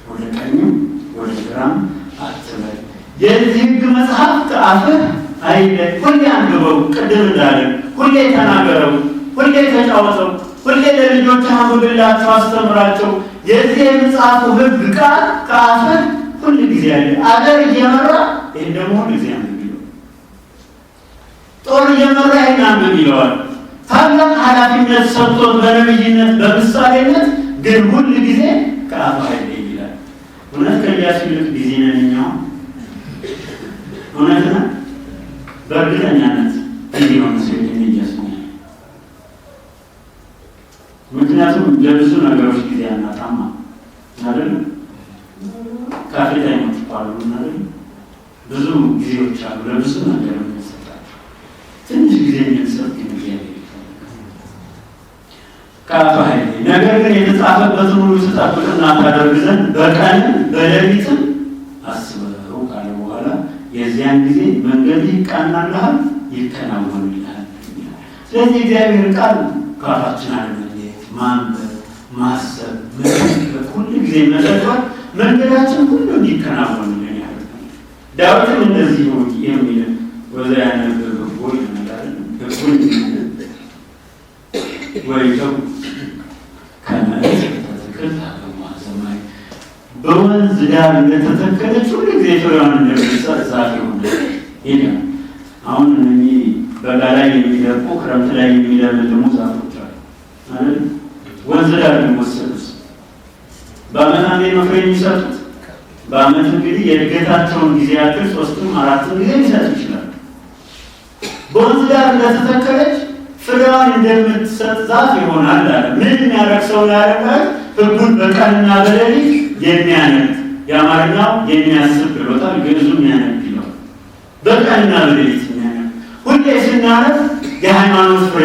ወደ ቀኝም ወደ ግራም አትበል። የዚህ ሕግ መጽሐፍ ከአፍህ አይለይ። ሁሌ አንብበው፣ ቅድም እንዳለን ሁሌ ተናገረው፣ ሁሌ ተጫወተው፣ ሁሌ ለልጆች አንብብላቸው፣ አስተምራቸው። የዚህ የመጽሐፉ ሕግ ቃል ከአፍህ ሁል ጊዜ አለ። አገር እየመራ ይህን ደግሞ ሁል ጊዜ አንብብ ይለዋል። ጦር እየመራ ይህን አንብብ ይለዋል። ታላቅ ኃላፊነት ሰጥቶት በነቢይነት በምሳሌነት ግን ሁል ጊዜ ከአፍህ አይለይ ይላል። እውነት ከኢያሱ ይልቅ ጊዜ ነን እኛ። እውነት ነው። በእርግጠኛነት ጊዜ ሆነ ሲሆን ኢያሱ ምክንያቱም ለብዙ ነገሮች ጊዜ አናጣማ አይደል? ካፌታይሞች ባሉ አይደል? ብዙ ጊዜዎች አሉ ለብዙ ነገር የምንሰጣቸው። ትንሽ ጊዜ የሚሰጥ ጊዜ ከአፍህ አይለይ። ነገር ግን የተጻፈበትን ሁሉ ትጠብቅና ታደርግ ዘንድ በቀንም በሌሊትም አስበው ካለ በዚያን ጊዜ መንገድ ይቃናልሃል፣ ይከናወንልሃል። ስለዚህ እግዚአብሔር ቃል ከአፋችን አለመለየት፣ ማንበብ፣ ማሰብ፣ መጠበቅ፣ ሁሉ ጊዜ መጠበቅ መንገዳችን ሁሉ እንዲከናወንልን ያደርጋል። ዳዊትም እንደዚህ የሚል ወዘያነ ህጎች ይመጣል ህጎች ወይተው ከመሬት ተተክል ታገማ ሰማይ በወንዝ ዳር እንደተተከለች ሁሉ ጊዜ ፍሬዋን እንደምትሰጥ ዛፍ ይሆናል ይላል። አሁን እነዚህ በጋ ላይ የሚደርቁ ክረምት ላይ የሚለመልሙ ዛፎች አሉ አይደል? ወንዝ ዳር የሚወሰዱት በዓመት አንዴ ነው ፍሬ የሚሰጡት። በዓመት እንግዲህ የእድገታቸውን ጊዜ ያክል 3ም 4ም ጊዜ ሊሰጡ ይችላል። በወንዝ ዳር እንደተተከለች ፍሬዋን እንደምትሰጥ ዛፍ ይሆናል አለ። ምን የሚያደርግ ሰው ያደርጋል? ህጉን በቀንና በሌሊት የሚያነብ የአማርኛው የሚያስብ ብሎታል። ግዕዙ የሚያነብ ይለው በቀንና በሌሊት የሚያነብ ሁሌ ስናነብ የሃይማኖት ፍሬ፣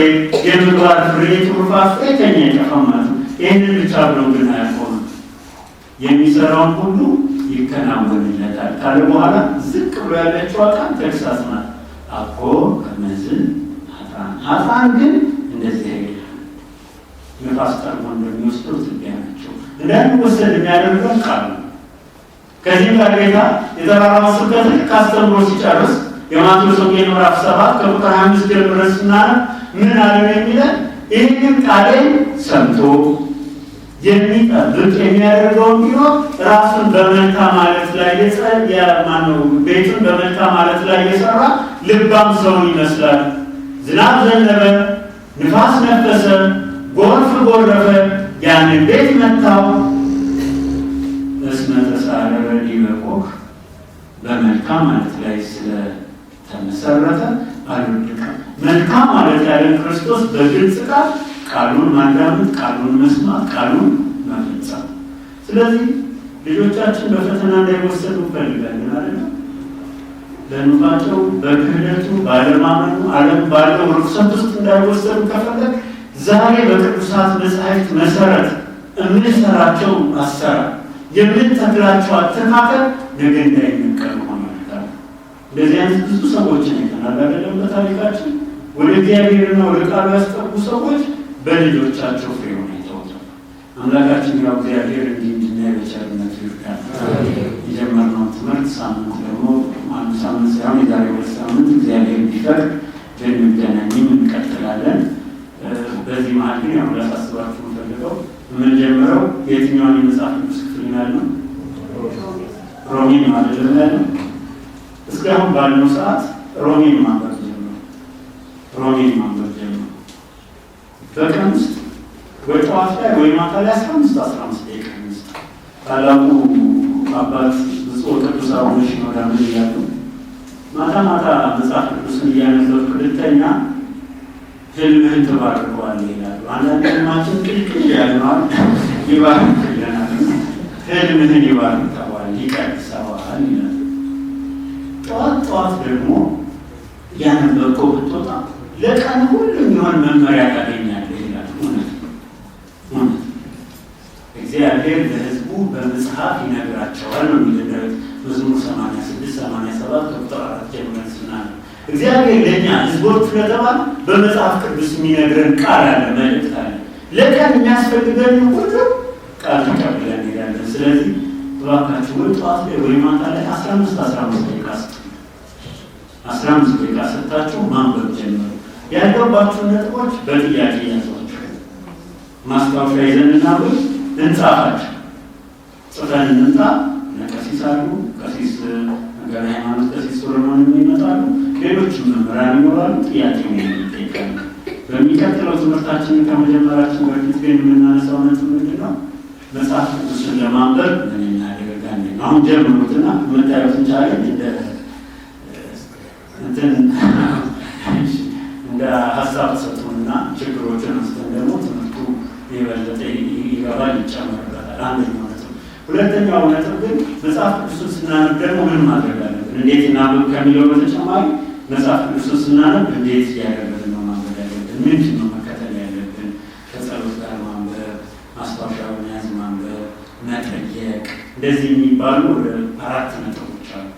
የምግባር ፍሬ፣ የትሩፋት ፍሬ ከኛ አይጠፋም ማለት ነው። ይህንን ብቻ ብሎ ግን አያቆምም። የሚሰራውን ሁሉ ይከናወንለታል ካለ በኋላ ዝቅ ብሎ ያለችው ቃል ተግሳጽ ናት። አኮ ከመዝ ኃጥአን ግን እንደዚህ አይደለም፣ ነፋስ ጠርጎ እንደሚወስደው ትቢያ ናቸው እንዳንወሰድ የሚያደርገው ቃል ነው። ከዚህ ጋር ጌታ የተራራውን ስብከት ልክ አስተምሮ ሲጨርስ የማቴዎስ ወንጌል ምዕራፍ 7 ከቁጥር 25 ጀምረን ስናነብ ምን አለ የሚለን? ይህንን ቃሌን ሰምቶ የሚጠብቅ የሚያደርገውን ቢሆን ራሱን በመልካም ማለት ላይ ቤቱን በመልካም ማለት ላይ የሰራ ልባም ሰውን ይመስላል። ዝናብ ዘነበ፣ ንፋስ ነፈሰ፣ ጎርፍ ጎረፈ፣ ያንን ቤት መታው፣ እስመ ተሳረረ ዲበ ኮክ በመልካም ማለት ላይ ስለተመሰረተ አልወደቀም። መልካም ማለት ያለን ክርስቶስ በግልጽ ቃሉን ማዳመጥ፣ ቃሉን መስማት፣ ቃሉን መፈጸም። ስለዚህ ልጆቻችን በፈተና እንዳይወሰዱ እንፈልጋለን አይደል? በኑፋቸው፣ በክህደቱ፣ ባለማመኑ ዓለም ባለው ርኩሰት ውስጥ እንዳይወሰዱ ከፈለግ ዛሬ በቅዱሳት መጻሕፍት መሰረት የምንሰራቸው አሰራር የምንተክላቸው አተካከል ነገ እንዳይነቀል ሆነ ይላል። እንደዚህ አይነት ብዙ ሰዎችን አይተናል አይደለም? በታሪካችን ወደ እግዚአብሔርና ወደ ቃሉ ያስጠጉ ሰዎች በልጆቻቸው ፍሬ ሆነ ይተውታል። አምላካችን ያው እግዚአብሔር እንድናይ በቸርነቱ ይርዳል። የጀመርነውን ትምህርት ሳምንት ደግሞ አንድ ሳምንት ሳይሆን የዛሬ 2 ሳምንት እግዚአብሔር ቢፈቅድ ልንገናኝም እንቀጥላለን። በዚህ መሀል ግን ያው ላሳስባችሁ የምፈልገው የምንጀምረው የትኛውን የመጽሐፍ ቅዱስ ክፍል ያለው ሮሜን ማለት ነው። እስካሁን ባለው ሰዓት ሮሜን ማንበብ ጀምሮ በቀን ውስጥ ወይ ጠዋት ላይ ወይ ማታ ላይ 15 ደቂቃ ውስጥ ታላቁ አባት ብፁዕ ቅዱስ አቡነ ሽኖዳ ምን ይላሉ? ማታ መጽሐፍ ቅዱስን እያነበብክ ልተኛ ህልምህን ትባርከዋለህ ይላሉ። አንዳንድ ህልማችን ቅልቅል ያልነዋል ይባርክልናል። ህልምህን ይባርከዋል፣ ይቀድሰዋል ይላል። ጠዋት ደግሞ ያነበብከው ብትወጣ ለቀን ሁሉ የሚሆን መመሪያ ታገኛለህ ይላል። እውነት እግዚአብሔር ለህዝቡ በመጽሐፍ ይነግራቸዋል ነው የሚለው መዝሙር 86-87 ቁጥር 4 ጀምረን ስናነብ እግዚአብሔር ለእኛ ህዝቦቹ ለተባል በመጽሐፍ ቅዱስ የሚነግረን ቃል አለ፣ መልእክት አለ። ለቀን የሚያስፈልገን ሁሉ ቃል ተቀብለን እንሄዳለን። ስለዚህ እባካችሁ ወይ ጠዋት ላይ ወይ ማታ ላይ 15 ደቂቃ ስጡ። 15 ደቂቃ ሰጣችሁ ማንበብ ጀምሩ። ያልገባችሁን ነጥቦች በጥያቄ ያዟቸው። ማስታወሻ ይዘንና ወይ እንጻፋቸው። ጽፈን እንምጣ። ቀሲስ አሉ፣ ቀሲስ ነገረ ሃይማኖት፣ ቀሲስ ሶሎሞን ይመጣሉ። ሌሎችም መምህራን ይኖራሉ። ጥያቄ ይጠይቃሉ። በሚቀጥለው ትምህርታችንን ከመጀመራችን በፊት ግን የምናነሳው ነጥብ ምንድን ነው? መጽሐፍ ቅዱስን ለማንበብ ምን እናደርጋለን? አሁን ጀምሩትና የምታዩትን ቻሌንጅ እንደ ሀሳብ ሰጡንና ችግሮችን አንስተን ደግሞ ትምህርቱ የበለጠ ይገባል፣ ይጨመርበታል። አንደኛው ነጥብ። ሁለተኛው ነጥብ ግን መጽሐፍ ቅዱስን ስናነብ ደግሞ ምን ማድረግ አለብን? እንዴት እናንብብ ከሚለው በተጨማሪ መጽሐፍ ቅዱስን ስናነብ እንዴት ያደረግን ነው ማንበብ ያለብን? ምንድን ነው መከተል ያለብን? ከጸሎት ጋር ማንበብ፣ ማስታወሻ መያዝ ማንበብ፣ መጠየቅ፣ እንደዚህ የሚባሉ ወደ 4 ነጥቦች አሉ።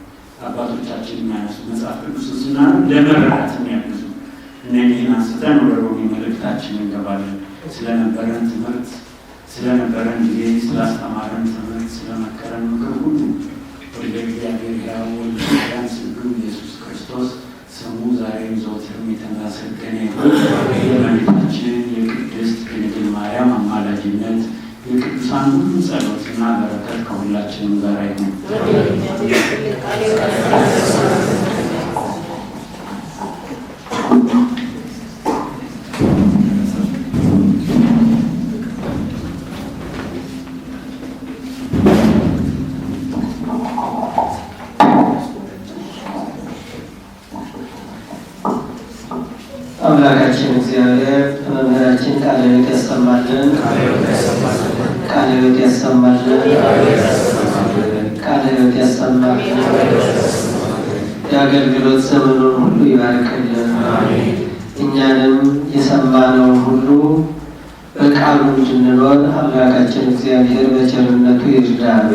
አባቶቻችን የሚያነሱ መጽሐፍ ቅዱስን ስናነብ ለመረዳት የሚያግዙ እነዚህን አንስተን ወደ ሮሜ መልእክታችን እንገባለን። ስለነበረን ትምህርት፣ ስለነበረን ጊዜ፣ ስላስተማረን ትምህርት፣ ስለመከረን ምክር ሁሉ ወደ እግዚአብሔር ያው ወልድ ስግው ኢየሱስ ክርስቶስ ስሙ ዛሬም ዘወትርም የተመሰገነ ይሁን። የእመቤታችን የቅድስት ድንግል ማርያም አማላጅነት የቅዱሳን ሁሉ ጸሎትና በረከት ከሁላችንም ጋር ይሁን። አምላካችን እግዚአብሔር መምህራችን ቃለ ሕይወት ያሰማልን፣ ቃለ ሕይወት ያሰማልን፣ ቃለ ሕይወት ያሰማልን። የአገልግሎት ዘመኑን ሁሉ ይባርክልን። እኛንም የሰማነውን ሁሉ በቃሉ እንድንኖር አምላካችን እግዚአብሔር በቸርነቱ ይርዳል።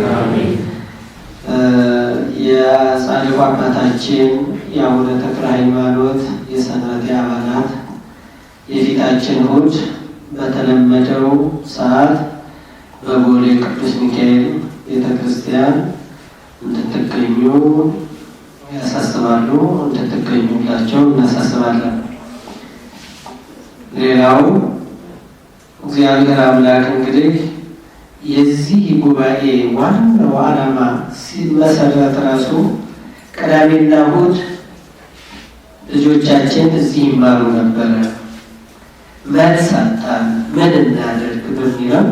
የጻድቁ አባታችን የአቡነ ተክለ ሃይማኖት የሰንበቴ አባላት የፊታችን እሑድ በተለመደው ሰዓት በቦሌ ቅዱስ ሚካኤል ቤተክርስቲያን እንድትገኙ ያሳስባሉ። እንድትገኙላቸው እናሳስባለን። ሌላው እግዚአብሔር አምላክ እንግዲህ የዚህ ጉባኤ ዋናው ዓላማ ሲመሰረት ራሱ ቅዳሜና እሑድ ልጆቻችን እዚህ ይማሩ ነበረ። መልስ አጣን፣ ምን እናደርግ በሚለው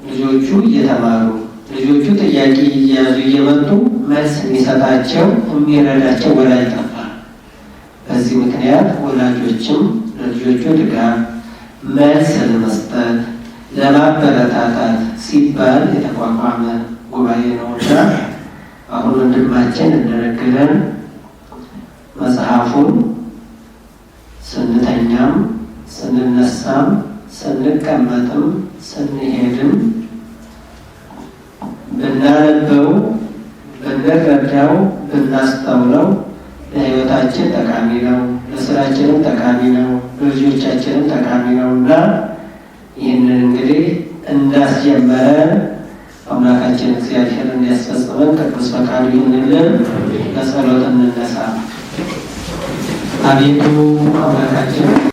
ልጆቹ እየተማሩ ልጆቹ ጥያቄ እየያዙ እየመጡ መልስ የሚሰጣቸው የሚረዳቸው ወላጅ ጠፋ። በዚህ ምክንያት ወላጆችም ለልጆቹ ድጋፍ መልስ ለመስጠት ለማበረታታት ሲባል የተቋቋመ ጉባኤ ነውና አሁን ወንድማችን እንደነገረን መጽሐፉን ስንተኛም ስንነሳም ስንቀመጥም ስንሄድም ብናነበው ብንረዳው ብናስተውለው ለሕይወታችን ጠቃሚ ነው፣ ለስራችንም ጠቃሚ ነው፣ ለልጆቻችንም ጠቃሚ ነው እና ይህንን እንግዲህ እንዳስጀመረ አምላካችን እግዚአብሔር እንዲያስፈጽመን ቅዱስ ፈቃዱ ይሁንልን። ለጸሎት እንነሳ። አቤቱ አምላካችን